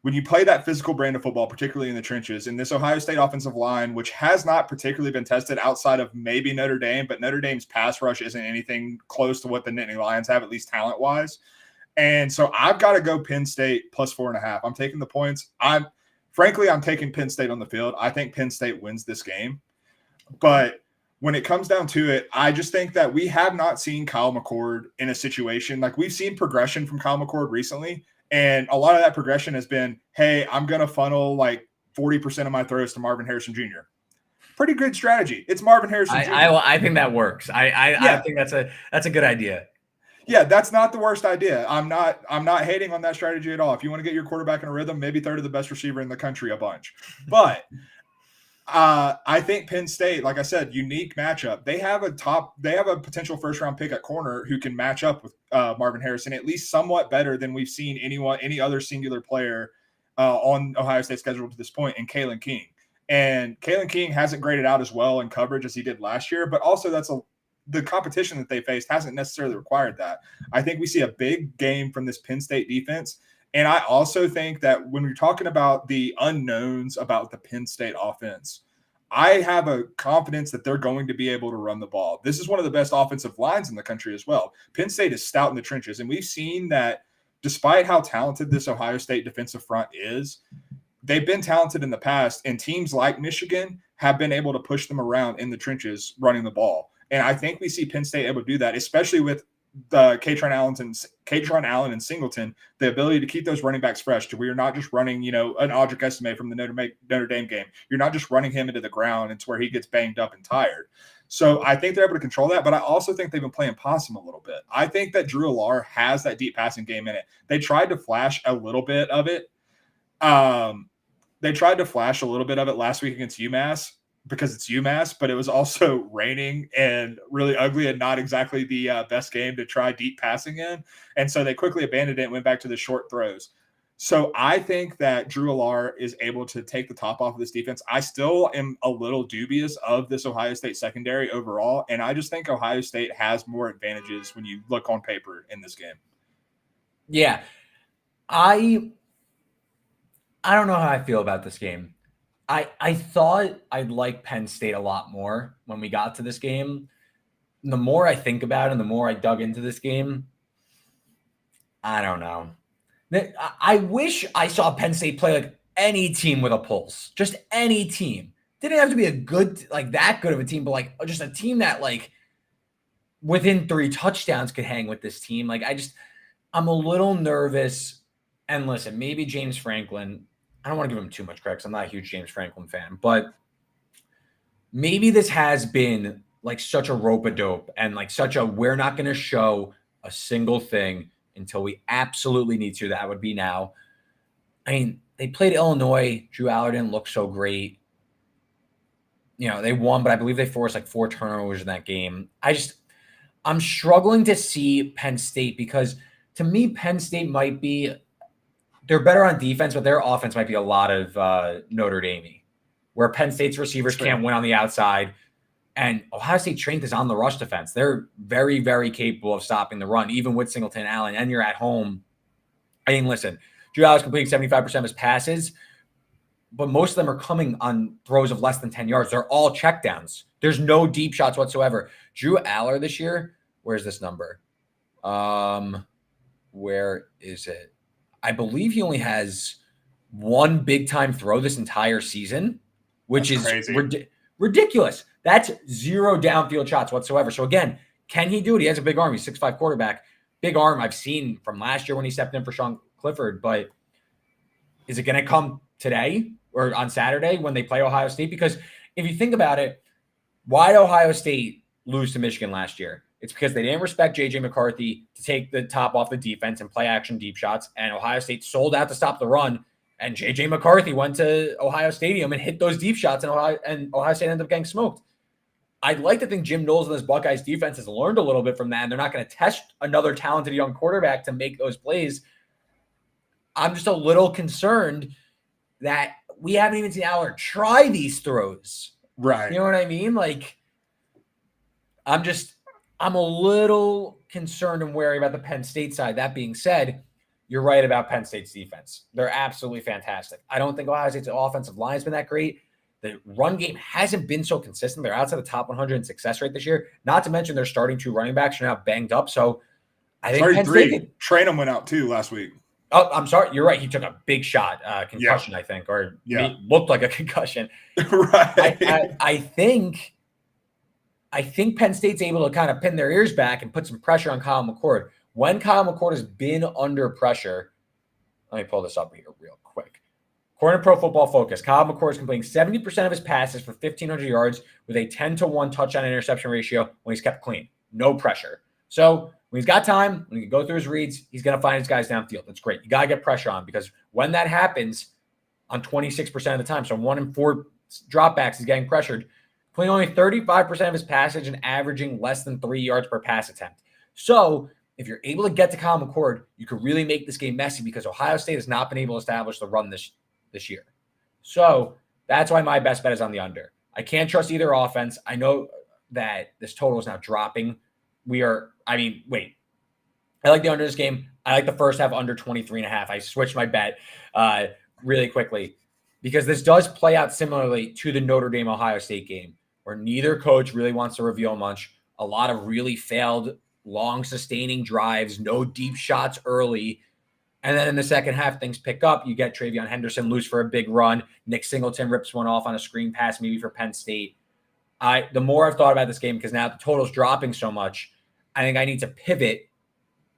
B: when you play that physical brand of football, particularly in the trenches, and this Ohio State offensive line, which has not particularly been tested outside of maybe Notre Dame, but Notre Dame's pass rush isn't anything close to what the Nittany Lions have, at least talent-wise. And so I've got to go Penn State plus 4.5. I'm taking the points. I'm taking Penn State on the field. I think Penn State wins this game. But when it comes down to it, I just think that we have not seen Kyle McCord in a situation. Like, we've seen progression from Kyle McCord recently, and a lot of that progression has been, hey, I'm going to funnel like 40% of my throws to Marvin Harrison Jr. Pretty good strategy. It's Marvin Harrison Jr.
A: I think that works. I think that's a good idea.
B: Yeah, that's not the worst idea. I'm not hating on that strategy at all. If you want to get your quarterback in a rhythm, maybe throw to the best receiver in the country a bunch. But I think Penn State, like I said, unique matchup. They have a potential first-round pick at corner who can match up with Marvin Harrison, at least somewhat better than we've seen any other singular player on Ohio State's schedule to this point, in Kalen King. And Kalen King hasn't graded out as well in coverage as he did last year, but also the competition that they faced hasn't necessarily required that. I think we see a big game from this Penn State defense. And I also think that when we're talking about the unknowns about the Penn State offense, I have a confidence that they're going to be able to run the ball. This is one of the best offensive lines in the country as well. Penn State is stout in the trenches, and we've seen that despite how talented this Ohio State defensive front is, they've been talented in the past, and teams like Michigan have been able to push them around in the trenches running the ball. And I think we see Penn State able to do that, especially with the Katron Allen and Singleton, the ability to keep those running backs fresh, to where you're not just running, an Audric Estime from the Notre Dame game. You're not just running him into the ground and to where he gets banged up and tired. So I think they're able to control that, but I also think they've been playing possum a little bit. I think that Drew Aller has that deep passing game in it. They tried to flash a little bit of it. Last week against UMass, because it's UMass, but it was also raining and really ugly and not exactly the best game to try deep passing in. And so they quickly abandoned it and went back to the short throws. So I think that Drew Allar is able to take the top off of this defense. I still am a little dubious of this Ohio State secondary overall, and I just think Ohio State has more advantages when you look on paper in this game.
A: Yeah. I don't know how I feel about this game. I thought I'd like Penn State a lot more when we got to this game. The more I think about it and the more I dug into this game, I don't know. I wish I saw Penn State play like any team with a pulse, just any team. Didn't have to be a good, like that good of a team, but like just a team that like within 3 touchdowns could hang with this team. Like I'm a little nervous. And listen, maybe James Franklin, I don't want to give him too much credit because I'm not a huge James Franklin fan, but maybe this has been like such a rope-a-dope and like such a we're not going to show a single thing until we absolutely need to. That would be now. I mean, they played Illinois. Drew Aller didn't look so great. You know, they won, but I believe they forced like 4 turnovers in that game. I'm struggling to see Penn State because to me, Penn State might be, they're better on defense, but their offense might be a lot of Notre Dame, where Penn State's receivers can't win on the outside. And Ohio State strength is on the rush defense. They're very, very capable of stopping the run, even with Singleton and Allen, and you're at home. I mean, listen, Drew Allen's completing 75% of his passes, but most of them are coming on throws of less than 10 yards. They're all checkdowns. There's no deep shots whatsoever. Drew Aller this year, where's this number? Where is it? I believe he only has 1 big-time throw this entire season, which is ridiculous. That's 0 downfield shots whatsoever. So again, can he do it? He has a big arm. He's 6'5" quarterback. Big arm I've seen from last year when he stepped in for Sean Clifford. But is it going to come today or on Saturday when they play Ohio State? Because if you think about it, why did Ohio State lose to Michigan last year? It's because they didn't respect J.J. McCarthy to take the top off the defense and play action deep shots. And Ohio State sold out to stop the run. And J.J. McCarthy went to Ohio Stadium and hit those deep shots, and Ohio State ended up getting smoked. I'd like to think Jim Knowles and this Buckeyes defense has learned a little bit from that, and they're not going to test another talented young quarterback to make those plays. I'm just a little concerned that we haven't even seen Aller try these throws.
B: Right.
A: You know what I mean? Like, I'm a little concerned and wary about the Penn State side. That being said, you're right about Penn State's defense. They're absolutely fantastic. I don't think Ohio State's offensive line has been that great. The run game hasn't been so consistent. They're outside the top 100 in success rate this year. Not to mention their starting 2 running backs are now banged up. So I think Penn State
B: Trainum went out too last week.
A: Oh, I'm sorry. You're right. He took a big shot, concussion, I think, or looked like a concussion.
B: Right.
A: I think Penn State's able to kind of pin their ears back and put some pressure on Kyle McCord. When Kyle McCord has been under pressure, let me pull this up here real quick. According to Pro Football Focus, Kyle McCord is completing 70% of his passes for 1,500 yards with a 10-to-1 touchdown interception ratio when he's kept clean. No pressure. So when he's got time, when he can go through his reads, he's going to find his guys downfield. That's great. You got to get pressure on because when that happens on 26% of the time, so 1 in 4 dropbacks is getting pressured, playing only 35% of his passage and averaging less than 3 yards per pass attempt. So if you're able to get to Kyle McCord, you could really make this game messy because Ohio State has not been able to establish the run this year. So that's why my best bet is on the under. I can't trust either offense. I know that this total is now dropping. I like the under this game. I like the first half under 23.5. I switched my bet really quickly because this does play out similarly to the Notre Dame Ohio State game where neither coach really wants to reveal much. A lot of really failed long sustaining drives, no deep shots early. And then in the second half, things pick up. You get Travion Henderson loose for a big run. Nick Singleton rips one off on a screen pass, maybe for Penn State. The more I've thought about this game, because now the total's dropping so much, I think I need to pivot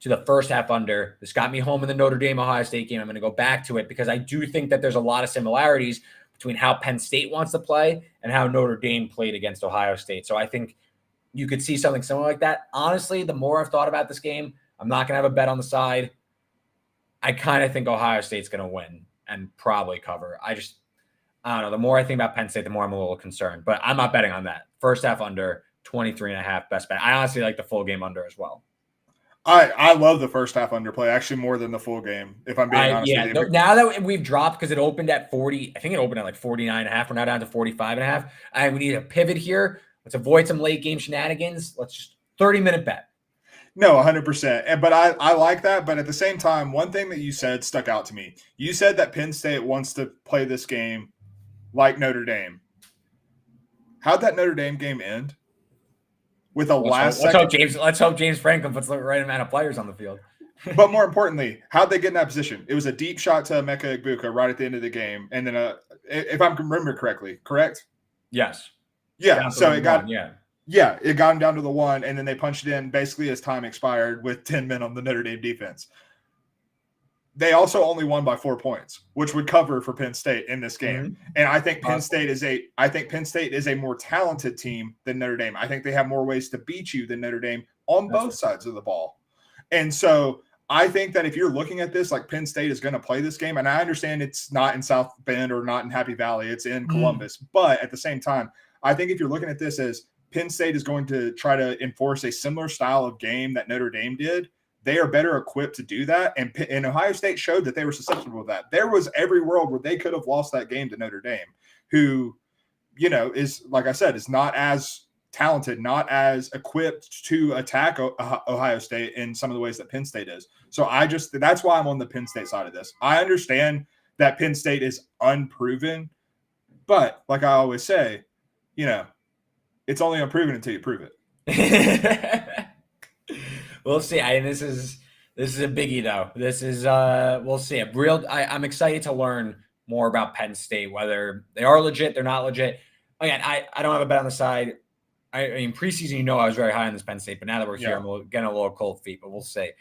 A: to the first half under. This got me home in the Notre Dame Ohio State game. I'm going to go back to it because I do think that there's a lot of similarities between how Penn State wants to play and how Notre Dame played against Ohio State. So I think you could see something similar like that. Honestly, the more I've thought about this game, I'm not going to have a bet on the side. I kind of think Ohio State's going to win and probably cover. I don't know. The more I think about Penn State, the more I'm a little concerned. But I'm not betting on that. First half under, 23.5 best bet. I honestly like the full game under as well.
B: I love the first half underplay actually more than the full game, if I'm being honest with you.
A: Now that we've dropped, because it opened at 40, I think it opened at like 49.5. We're now down to 45.5. And we need a pivot here. Let's avoid some late game shenanigans. Let's just 30-minute bet.
B: No, 100%. But I like that. But at the same time, one thing that you said stuck out to me. You said that Penn State wants to play this game like Notre Dame. How'd that Notre Dame game end? With a
A: Let's hope James Franklin puts the right amount of players on the field.
B: But more importantly, how'd they get in that position? It was a deep shot to Emeka Egbuka right at the end of the game. And then, if I'm remembering correctly, correct?
A: Yes.
B: Yeah. So it got it got him down to the 1, and then they punched it in basically as time expired with 10 men on the Notre Dame defense. They also only won by 4 points, which would cover for Penn State in this game. Mm-hmm. And I think Penn State is a more talented team than Notre Dame. I think they have more ways to beat you than Notre Dame on both sides of the ball. And so I think that if you're looking at this, like Penn State is going to play this game, and I understand it's not in South Bend or not in Happy Valley, it's in Columbus. But at the same time, I think if you're looking at this as Penn State is going to try to enforce a similar style of game that Notre Dame did, they are better equipped to do that. And Ohio State showed that they were susceptible to that. There was every world where they could have lost that game to Notre Dame, who, is, like I said, is not as talented, not as equipped to attack Ohio State in some of the ways that Penn State is. So that's why I'm on the Penn State side of this. I understand that Penn State is unproven, but like I always say, it's only unproven until you prove it.
A: We'll see. This is a biggie though. This is we'll see. I'm excited to learn more about Penn State, whether they are legit, they're not legit. Again, I don't have a bet on the side. I mean, preseason, I was very high on this Penn State, but now that we're here, I'm getting a little cold feet, but we'll see.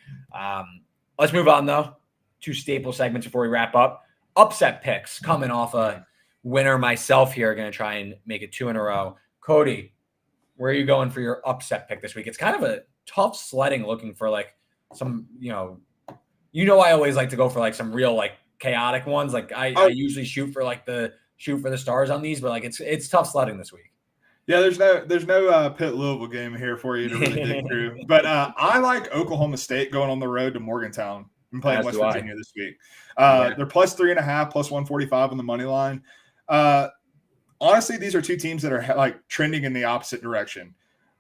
A: Let's move on though. 2 staple segments before we wrap up. Upset picks, coming off a winner myself here. Going to try and make it 2 in a row. Cody, where are you going for your upset pick this week? It's kind of a tough sledding looking for like some, I always like to go for like some real like chaotic ones. Like I usually shoot for the stars on these, but like it's tough sledding this week.
B: Yeah, there's no Pitt Louisville game here for you to really dig through. But I like Oklahoma State going on the road to Morgantown and playing West Virginia this week. They're plus 3.5, plus 145 on the money line. Honestly, these are 2 teams that are like trending in the opposite direction.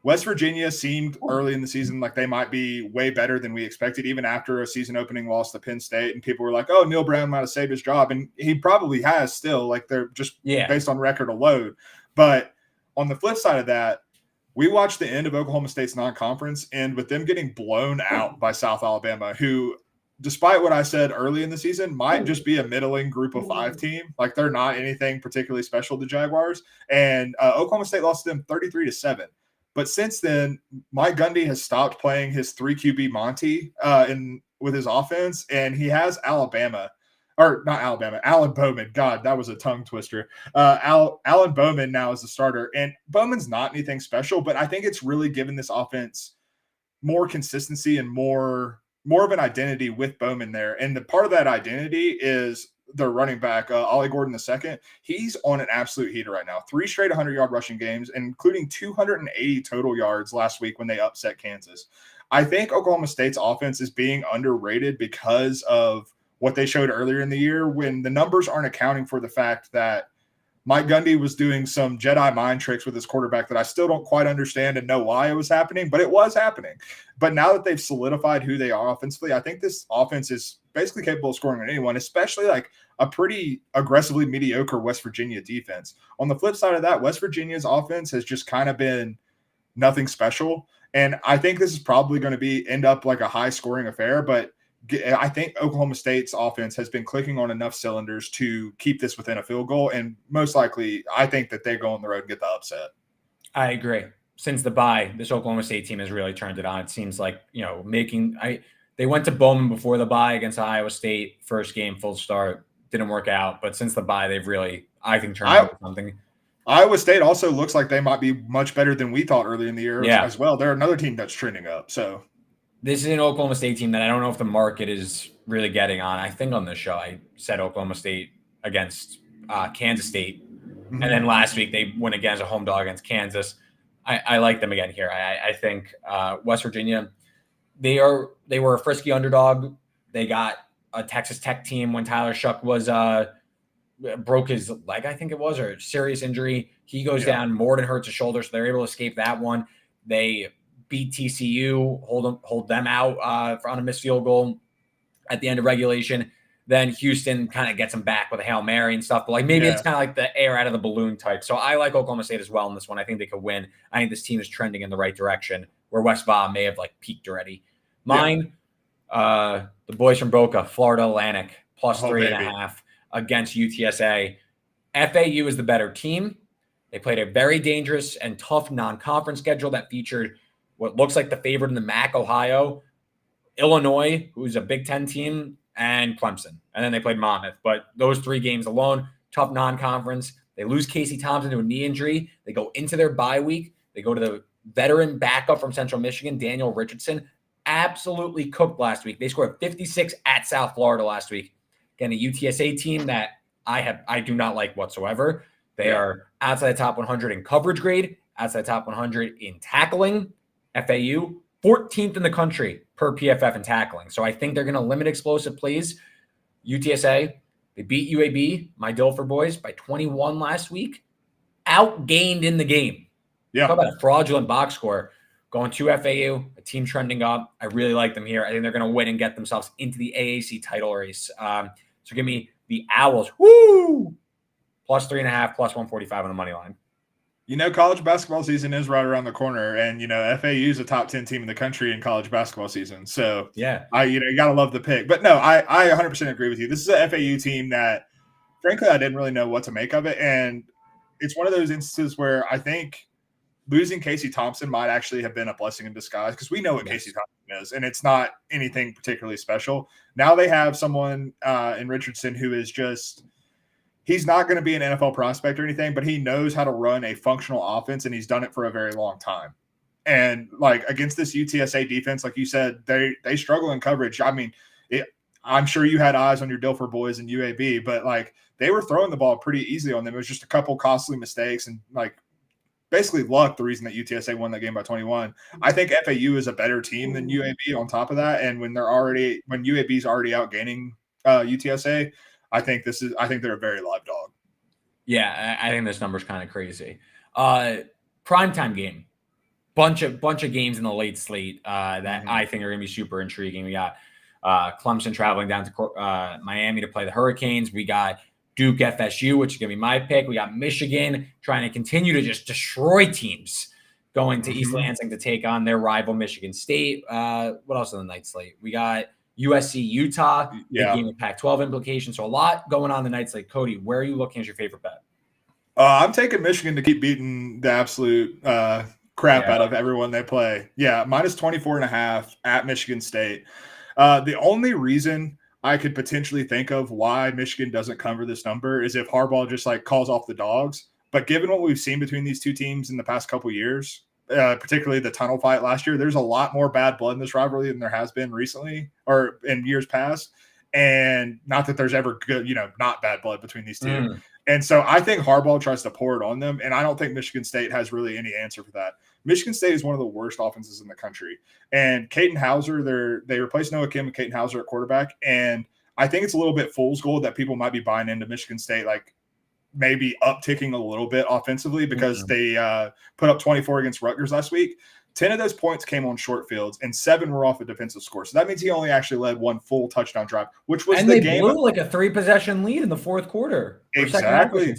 B: West Virginia seemed early in the season like they might be way better than we expected, even after a season opening loss to Penn State. And people were like, oh, Neil Brown might have saved his job. And he probably has still, like they're just based on record alone. But on the flip side of that, we watched the end of Oklahoma State's non-conference, and with them getting blown out by South Alabama, who, despite what I said early in the season, might just be a middling group of 5 team. Like they're not anything particularly special to Jaguars. And Oklahoma State lost to them 33-7. But since then, Mike Gundy has stopped playing his 3 QB Monty with his offense, and he has Allen Bowman. God, that was a tongue twister. Alan Bowman now is the starter, and Bowman's not anything special, but I think it's really given this offense more consistency and more of an identity with Bowman there. And the part of that identity is their running back, Ollie Gordon II. He's on an absolute heater right now. 3 straight 100-yard rushing games, including 280 total yards last week when they upset Kansas. I think Oklahoma State's offense is being underrated because of what they showed earlier in the year, when the numbers aren't accounting for the fact that Mike Gundy was doing some Jedi mind tricks with his quarterback that I still don't quite understand and know why it was happening, but it was happening. But now that they've solidified who they are offensively, I think this offense is basically capable of scoring on anyone, especially like a pretty aggressively mediocre West Virginia defense. On the flip side of that, West Virginia's offense has just kind of been nothing special. And I think this is probably going to end up like a high scoring affair, but I think Oklahoma State's offense has been clicking on enough cylinders to keep this within a field goal. And most likely, I think that they go on the road and get the upset.
A: I agree. Since the bye, this Oklahoma State team has really turned it on. It seems like, they went to Bowman before the bye against Iowa State, first game, full start, didn't work out. But since the bye, they've really, I think, turned into something.
B: Iowa State also looks like they might be much better than we thought early in the year as well. They're another team that's trending up. So
A: this is an Oklahoma State team that I don't know if the market is really getting on. I think on this show I said Oklahoma State against Kansas State. Mm-hmm. And then last week they went against a home dog against Kansas. I like them again here. I think West Virginia, they were a frisky underdog. They got a Texas Tech team when Tyler Shuck was broke his leg, I think it was, or serious injury. He goes down, Morden hurts his shoulder, so they're able to escape that one. They beat TCU, hold them out on a missed field goal at the end of regulation. Then Houston kind of gets them back with a Hail Mary and stuff. But like maybe it's kind of like the air out of the balloon type. So I like Oklahoma State as well in this one. I think they could win. I think this team is trending in the right direction where West Baja may have like peaked already. Mine, the boys from Boca, Florida Atlantic, plus 3.5 against UTSA. FAU is the better team. They played a very dangerous and tough non-conference schedule that featured what looks like the favorite in the MAC, Ohio, Illinois, who's a Big Ten team, and Clemson. And then they played Monmouth. But those 3 games alone, tough non-conference. They lose Casey Thompson to a knee injury. They go into their bye week. They go to the veteran backup from Central Michigan, Daniel Richardson. Absolutely cooked last week. They scored 56 at South Florida last week. Again, a UTSA team that I do not like whatsoever. They are outside the top 100 in coverage grade, outside the top 100 in tackling. FAU, 14th in the country per PFF in tackling. So I think they're going to limit explosive plays. UTSA, they beat UAB, my Dilfer boys, by 21 last week. Outgained in the game. Talk about a fraudulent box score. Going to FAU, a team trending up. I really like them here. I think they're going to win and get themselves into the AAC title race. So give me the Owls. Woo! Plus 3.5, plus 145 on the money line.
B: College basketball season is right around the corner, and FAU is a top 10 team in the country in college basketball season. So you gotta love the pick. But no, I 100% agree with you. This is an FAU team that, frankly, I didn't really know what to make of it, and it's one of those instances where I think losing Casey Thompson might actually have been a blessing in disguise because we know what Casey Thompson is, and it's not anything particularly special. Now they have someone in Richardson who is just. He's not going to be an NFL prospect or anything, but he knows how to run a functional offense, and he's done it for a very long time. And like against this UTSA defense, like you said, they struggle in coverage. I mean, I'm sure you had eyes on your Dilfer boys and UAB, but like they were throwing the ball pretty easily on them. It was just a couple costly mistakes and like basically luck. The reason that UTSA won that game by 21. I think FAU is a better team than UAB. On top of that, and when UAB is already outgaining UTSA. I think they're a very live dog.
A: Yeah, I think this number's kind of crazy. Primetime game. Bunch of games in the late slate that I think are going to be super intriguing. We got Clemson traveling down to Miami to play the Hurricanes. We got Duke FSU, which is going to be my pick. We got Michigan trying to continue to just destroy teams going to East Lansing to take on their rival Michigan State. What else on the night slate? We got USC, Utah, big game of Pac-12 implications. So a lot going on the night slate. Cody, where are you looking as your favorite bet?
B: I'm taking Michigan to keep beating the absolute crap out of everyone they play. Yeah, minus 24.5 at Michigan State. The only reason I could potentially think of why Michigan doesn't cover this number is if Harbaugh just like calls off the dogs. But given what we've seen between these two teams in the past couple years, particularly the tunnel fight last year, there's a lot more bad blood in this rivalry than there has been recently or in years past. And not that there's ever good, not bad blood between these two. And so I think Harbaugh tries to pour it on them. And I don't think Michigan State has really any answer for that. Michigan State is one of the worst offenses in the country. And Caden Hauser, they replaced Noah Kim and Caden Hauser at quarterback. And I think it's a little bit fool's gold that people might be buying into Michigan State, like maybe upticking a little bit offensively because they put up 24 against Rutgers last week. 10 of those points came on short fields, and 7 were off a defensive score. So that means he only actually led one full touchdown drive, which was the game.
A: And they blew like a 3-possession lead in the fourth quarter.
B: Exactly.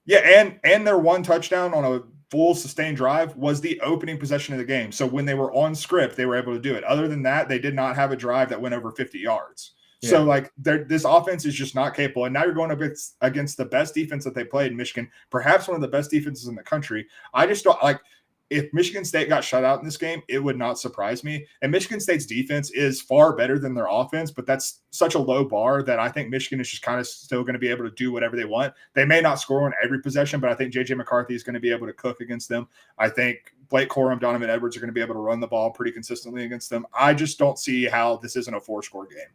B: Yeah, and their one touchdown on a full sustained drive was the opening possession of the game. So when they were on script, they were able to do it. Other than that, they did not have a drive that went over 50 yards. So, this offense is just not capable. And now you're going against the best defense that they played in Michigan, perhaps one of the best defenses in the country. I just don't like if Michigan State got shut out in this game, it would not surprise me. And Michigan State's defense is far better than their offense, but that's such a low bar that I think Michigan is just kind of still going to be able to do whatever they want. They may not score on every possession, but I think J.J. McCarthy is going to be able to cook against them. I think Blake Corum, Donovan Edwards are going to be able to run the ball pretty consistently against them. I just don't see how this isn't a 4-score game.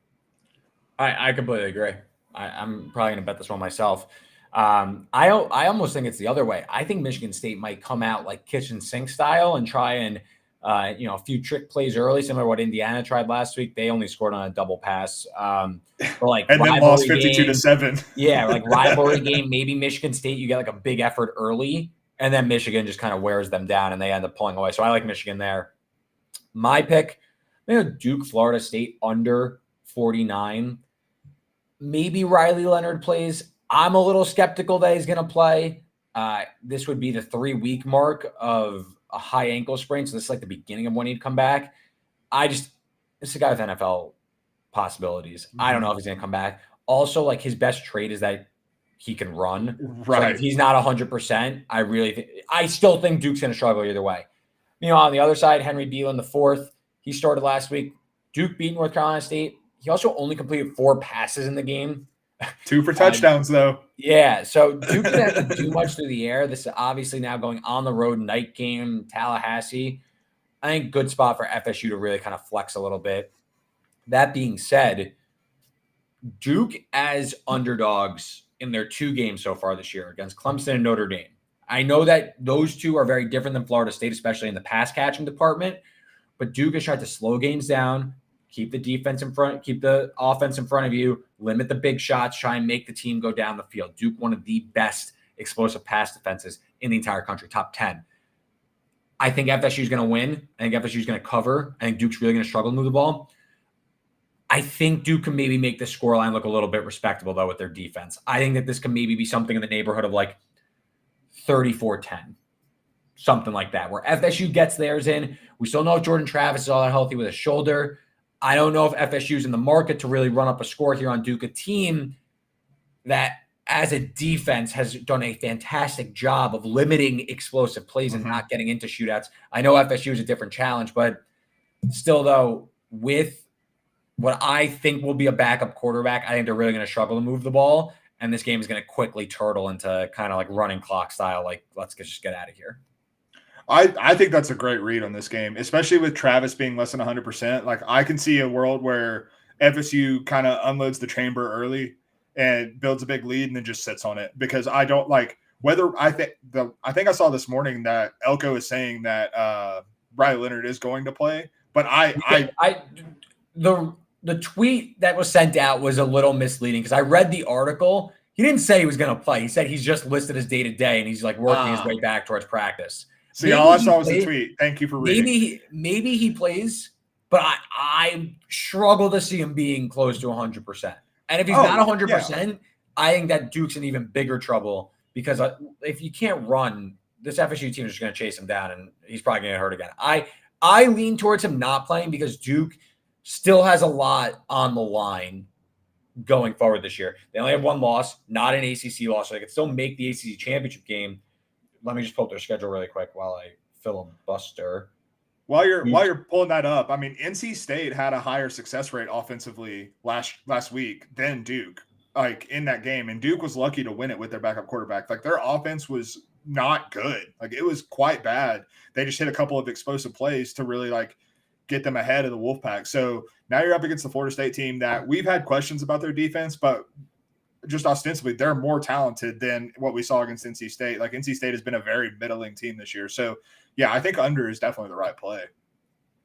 A: I completely agree. I'm probably going to bet this one myself. I almost think it's the other way. I think Michigan State might come out like kitchen sink style and try and A few trick plays early, similar to what Indiana tried last week. They only scored on a double pass. But like
B: and then lost 52-7.
A: Yeah, like rivalry game, maybe Michigan State, you get like a big effort early, and then Michigan just kind of wears them down and they end up pulling away. So I like Michigan there. My pick, Duke, Florida State under 49. Maybe Riley Leonard plays. I'm a little skeptical that he's going to play. This would be the 3-week mark of a high ankle sprain. So this is like the beginning of when he'd come back. This is a guy with NFL possibilities. I don't know if he's going to come back. Also, like his best trait is that he can run.
B: Right.
A: So if he's not 100%, I still think Duke's going to struggle either way. On the other side, Henry Beelan, the fourth, he started last week. Duke beat North Carolina State. He also only completed 4 passes in the game.
B: 2 for touchdowns, though.
A: Yeah, so Duke didn't have to do much through the air. This is obviously now going on the road, night game, Tallahassee. I think good spot for FSU to really kind of flex a little bit. That being said, Duke as underdogs in their 2 games so far this year against Clemson and Notre Dame. I know that those 2 are very different than Florida State, especially in the pass catching department, but Duke has tried to slow games down, keep the defense in front, keep the offense in front of you, limit the big shots, try and make the team go down the field. Duke, one of the best explosive pass defenses in the entire country, top 10. I think FSU is going to win. I think FSU is going to cover. I think Duke's really going to struggle to move the ball. I think Duke can maybe make the scoreline look a little bit respectable, though, with their defense. I think that this can maybe be something in the neighborhood of like 34-10, something like that, where FSU gets theirs in. We still know if Jordan Travis is all that healthy with his shoulder. I don't know if FSU is in the market to really run up a score here on Duke, a team that as a defense has done a fantastic job of limiting explosive plays and not getting into shootouts. I know FSU is a different challenge, but still, though, with what I think will be a backup quarterback, I think they're really going to struggle to move the ball. And this game is going to quickly turtle into kind of like running clock style, like, let's just get out of here.
B: I think that's a great read on this game, especially with Travis being less than 100%. Like, I can see a world where FSU kind of unloads the chamber early and builds a big lead and then just sits on it, because I don't like whether I think I saw this morning that Elko is saying that Riley Leonard is going to play, but
A: the tweet that was sent out was a little misleading because I read the article. He didn't say he was going to play. He said he's just listed as day-to-day and he's like working his way back towards practice.
B: See, all I saw was a tweet. Thank you for reading.
A: Maybe he plays, but I struggle to see him being close to 100%. And if he's not 100%, I think that Duke's in even bigger trouble because if you can't run, this FSU team is just going to chase him down and he's probably going to get hurt again. I lean towards him not playing because Duke still has a lot on the line going forward this year. They only have 1 loss, not an ACC loss, so they can still make the ACC championship game. Let me just pull up their schedule really quick while I filibuster.
B: While you're pulling that up, I mean, NC State had a higher success rate offensively last week than Duke, like in that game, and Duke was lucky to win it with their backup quarterback. Like, their offense was not good. Like, it was quite bad. They just hit a couple of explosive plays to really like get them ahead of the Wolfpack. So now you're up against the Florida State team that we've had questions about their defense, but just ostensibly they're more talented than what we saw against NC State. Like, NC State has been a very middling team this year. So yeah, I think under is definitely the right play.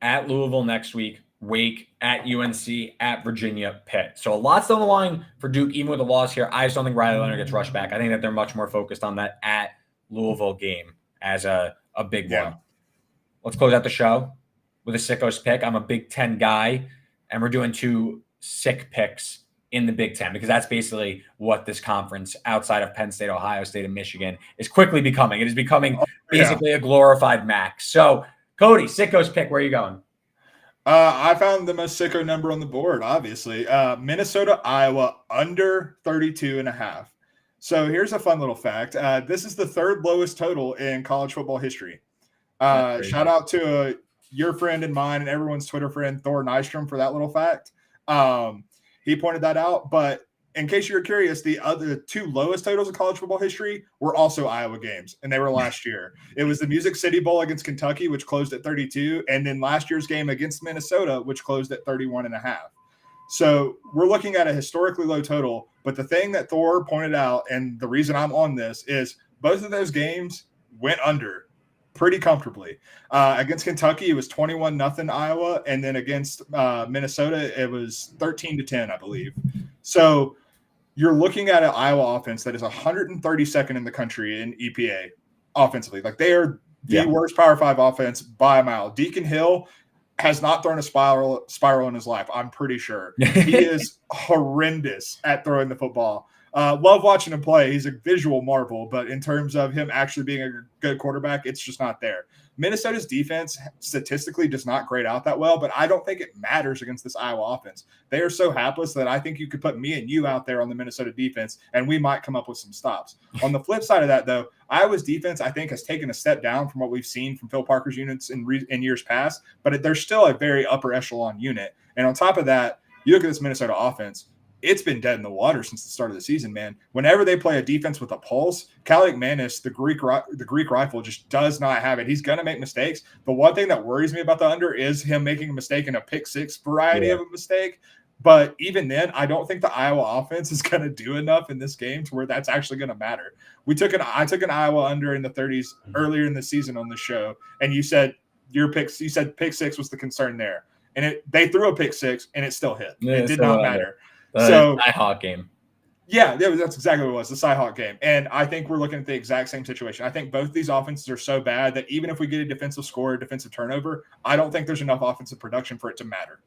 A: At Louisville next week, Wake, at UNC, at Virginia, Pitt. So a lot's on the line for Duke, even with a loss here. I just don't think Riley Leonard gets rushed back. I think that they're much more focused on that at Louisville game as a big one. Let's close out the show with a Sickos pick. I'm a Big Ten guy, and we're doing 2 sick picks in the Big Ten because that's basically what this conference outside of Penn State, Ohio State, and Michigan is quickly becoming. It is becoming basically a glorified MAC. So, Cody, Sickos pick, where are you going?
B: I found the most sicko number on the board, obviously. Minnesota, Iowa, under 32.5. So here's a fun little fact. This is the 3rd lowest total in college football history. Shout out to your friend and mine and everyone's Twitter friend, Thor Nystrom, for that little fact. He pointed that out. But in case you're curious, the other 2 lowest totals in college football history were also Iowa games, and they were last year. It was the Music City Bowl against Kentucky, which closed at 32, and then last year's game against Minnesota, which closed at 31.5. So we're looking at a historically low total. But the thing that Thor pointed out, and the reason I'm on this, is both of those games went under. pretty comfortably. Against Kentucky, it was 21-0 Iowa, and then against Minnesota, it was 13-10, I believe. So you're looking at an Iowa offense that is 132nd in the country in EPA offensively. Like, they are the worst Power 5 offense by a mile. Deacon Hill has not thrown a spiral in his life, I'm pretty sure. He is horrendous at throwing the football. Love watching him play. He's a visual marvel, but in terms of him actually being a good quarterback, it's just not there. Minnesota's defense statistically does not grade out that well, but I don't think it matters against this Iowa offense. They are so hapless that I think you could put me and you out there on the Minnesota defense, and we might come up with some stops. On the flip side of that, though, Iowa's defense, I think, has taken a step down from what we've seen from Phil Parker's units in years past, but they're still a very upper echelon unit. And on top of that, you look at this Minnesota offense, it's been dead in the water since the start of the season, man. Whenever they play a defense with a pulse, Kaliakmanis, the Greek rifle, just does not have it. He's going to make mistakes. The one thing that worries me about the under is him making a mistake in a pick six variety of a mistake. But even then, I don't think the Iowa offense is going to do enough in this game to where that's actually going to matter. I took an Iowa under in the 30s earlier in the season on the show, and you said pick six was the concern there. And they threw a pick six, and it still hit. It did not matter.
A: So Cyhawk game.
B: Yeah, that's exactly what it was, the Cyhawk game. And I think we're looking at the exact same situation. I think both these offenses are so bad that even if we get a defensive score, a defensive turnover, I don't think there's enough offensive production for it to matter.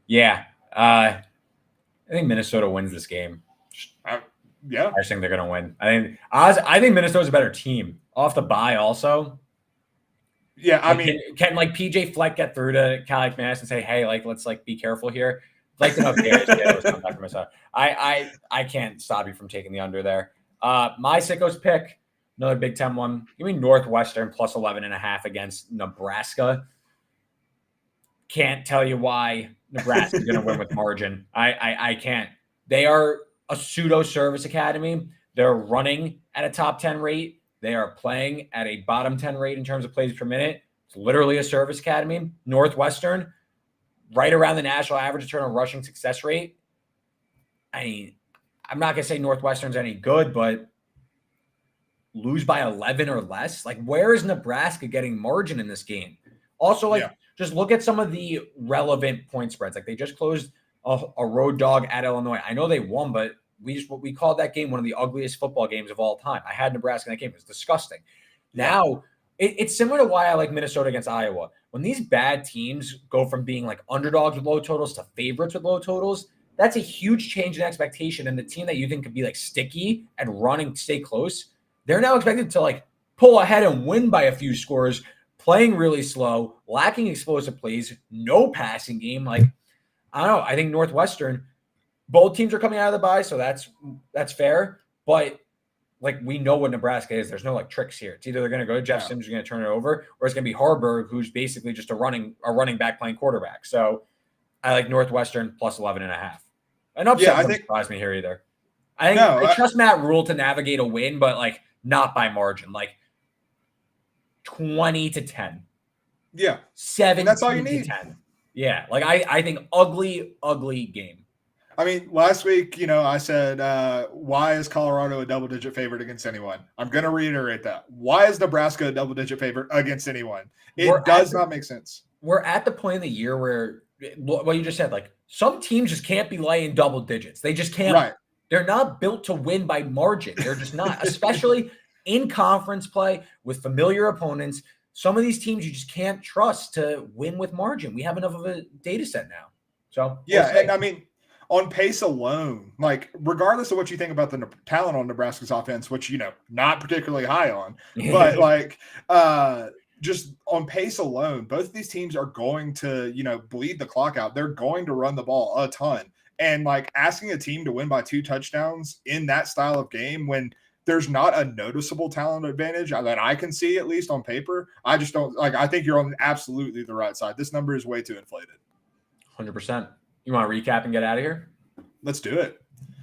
A: Yeah. I think Minnesota wins this game.
B: Yeah.
A: I just think they're going to win. I think Minnesota's a better team. Off the bye also.
B: Yeah, I mean.
A: Can like PJ Fleck get through to Kaliakmanis and say, hey, like, let's like be careful here? Like enough players come back from Minnesota. I can't stop you from taking the under there. My Sickos pick, another Big Ten one. Give me Northwestern plus 11.5 against Nebraska. Can't tell you why Nebraska's going to win with margin. I can't. They are a pseudo service academy. They're running at a top 10 rate. They are playing at a bottom 10 rate in terms of plays per minute. It's literally a service academy. Northwestern, right around the national average in terms of rushing success rate. I mean, I'm not going to say Northwestern's any good, but lose by 11 or less? Like, where is Nebraska getting margin in this game? Also, just look at some of the relevant point spreads. Like, they just closed a road dog at Illinois. I know they won, but we called that game one of the ugliest football games of all time. I had Nebraska in that game. It was disgusting. Now, it's similar to why I like Minnesota against Iowa. When these bad teams go from being like underdogs with low totals to favorites with low totals, that's a huge change in expectation. And the team that you think could be like sticky and running, stay close, they're now expected to like pull ahead and win by a few scores, playing really slow, lacking explosive plays, no passing game. Like, I don't know. I think Northwestern, both teams are coming out of the bye, so that's fair. But like, we know what Nebraska is. There's no like tricks here. It's either they're going to go to Jeff Sims, who's going to turn it over, or it's going to be Harburg, who's basically just a running back playing quarterback. So I like Northwestern plus 11.5. An upset doesn't surprise me here either. I trust Matt Rule to navigate a win, but like not by margin, like 20-10.
B: Yeah,
A: 7.
B: That's all you need.
A: 10. Yeah, like I think ugly game.
B: I mean, last week, I said, why is Colorado a double-digit favorite against anyone? I'm going to reiterate that. Why is Nebraska a double-digit favorite against anyone? It does not make sense.
A: We're at the point in the year where, what you just said, like, some teams just can't be laying double digits. They just can't.
B: Right.
A: They're not built to win by margin. They're just not, especially in conference play with familiar opponents. Some of these teams you just can't trust to win with margin. We have enough of a data set now. So,
B: and I mean, on pace alone, like regardless of what you think about the talent on Nebraska's offense, which, not particularly high on, but like just on pace alone, both of these teams are going to, bleed the clock out. They're going to run the ball a ton. And like asking a team to win by 2 touchdowns in that style of game when there's not a noticeable talent advantage that I can see, at least on paper, I just don't like. I think you're on absolutely the right side. This number is way too inflated.
A: 100%. You want to recap and get out of here?
B: Let's do it.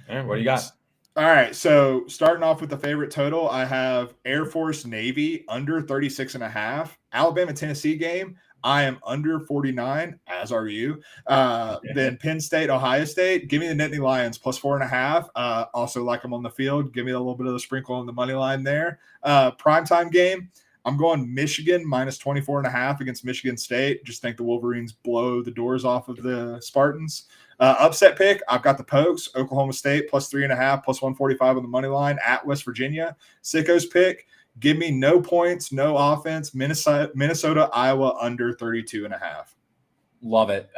A: All right, what do you got?
B: All right. So starting off with the favorite total, I have Air Force Navy under 36.5. Alabama Tennessee game, I am under 49, as are you. Then Penn State, Ohio State, give me the Nittany Lions plus 4.5. Also like them on the field. Give me a little bit of the sprinkle on the money line there. Primetime game, I'm going Michigan minus 24.5 against Michigan State. Just think the Wolverines blow the doors off of the Spartans. Upset pick, I've got the Pokes, Oklahoma State plus 3.5, plus 145 on the money line at West Virginia. Sickos pick, give me no points, no offense. Minnesota, Iowa under 32.5.
A: Love it.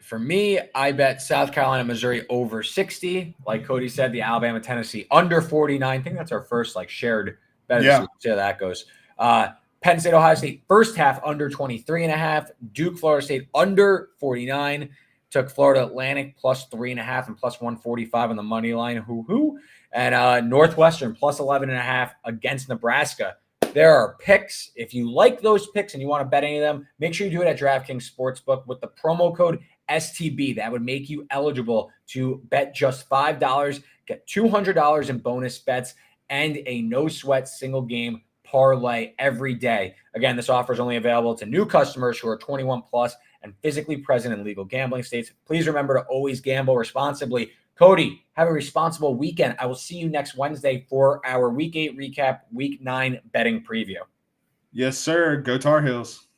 A: For me, I bet South Carolina, Missouri over 60. Like Cody said, the Alabama, Tennessee under 49. I think that's our first like shared bet.
B: Yeah.
A: See how that goes. Penn State, Ohio State, first half under 23.5. Duke, Florida State under 49. Took Florida Atlantic plus 3.5 and plus 145 on the money line. Hoo-hoo. And Northwestern plus 11.5 against Nebraska. There are picks. If you like those picks and you want to bet any of them, make sure you do it at DraftKings Sportsbook with the promo code STB. That would make you eligible to bet just $5, get $200 in bonus bets, and a no-sweat single game parlay every day. Again, this offer is only available to new customers who are 21 plus and physically present in legal gambling states. Please remember to always gamble responsibly. Cody, have a responsible weekend. I will see you next Wednesday for our Week 8 recap, Week 9 betting preview.
B: Yes, sir. Go Tar Heels.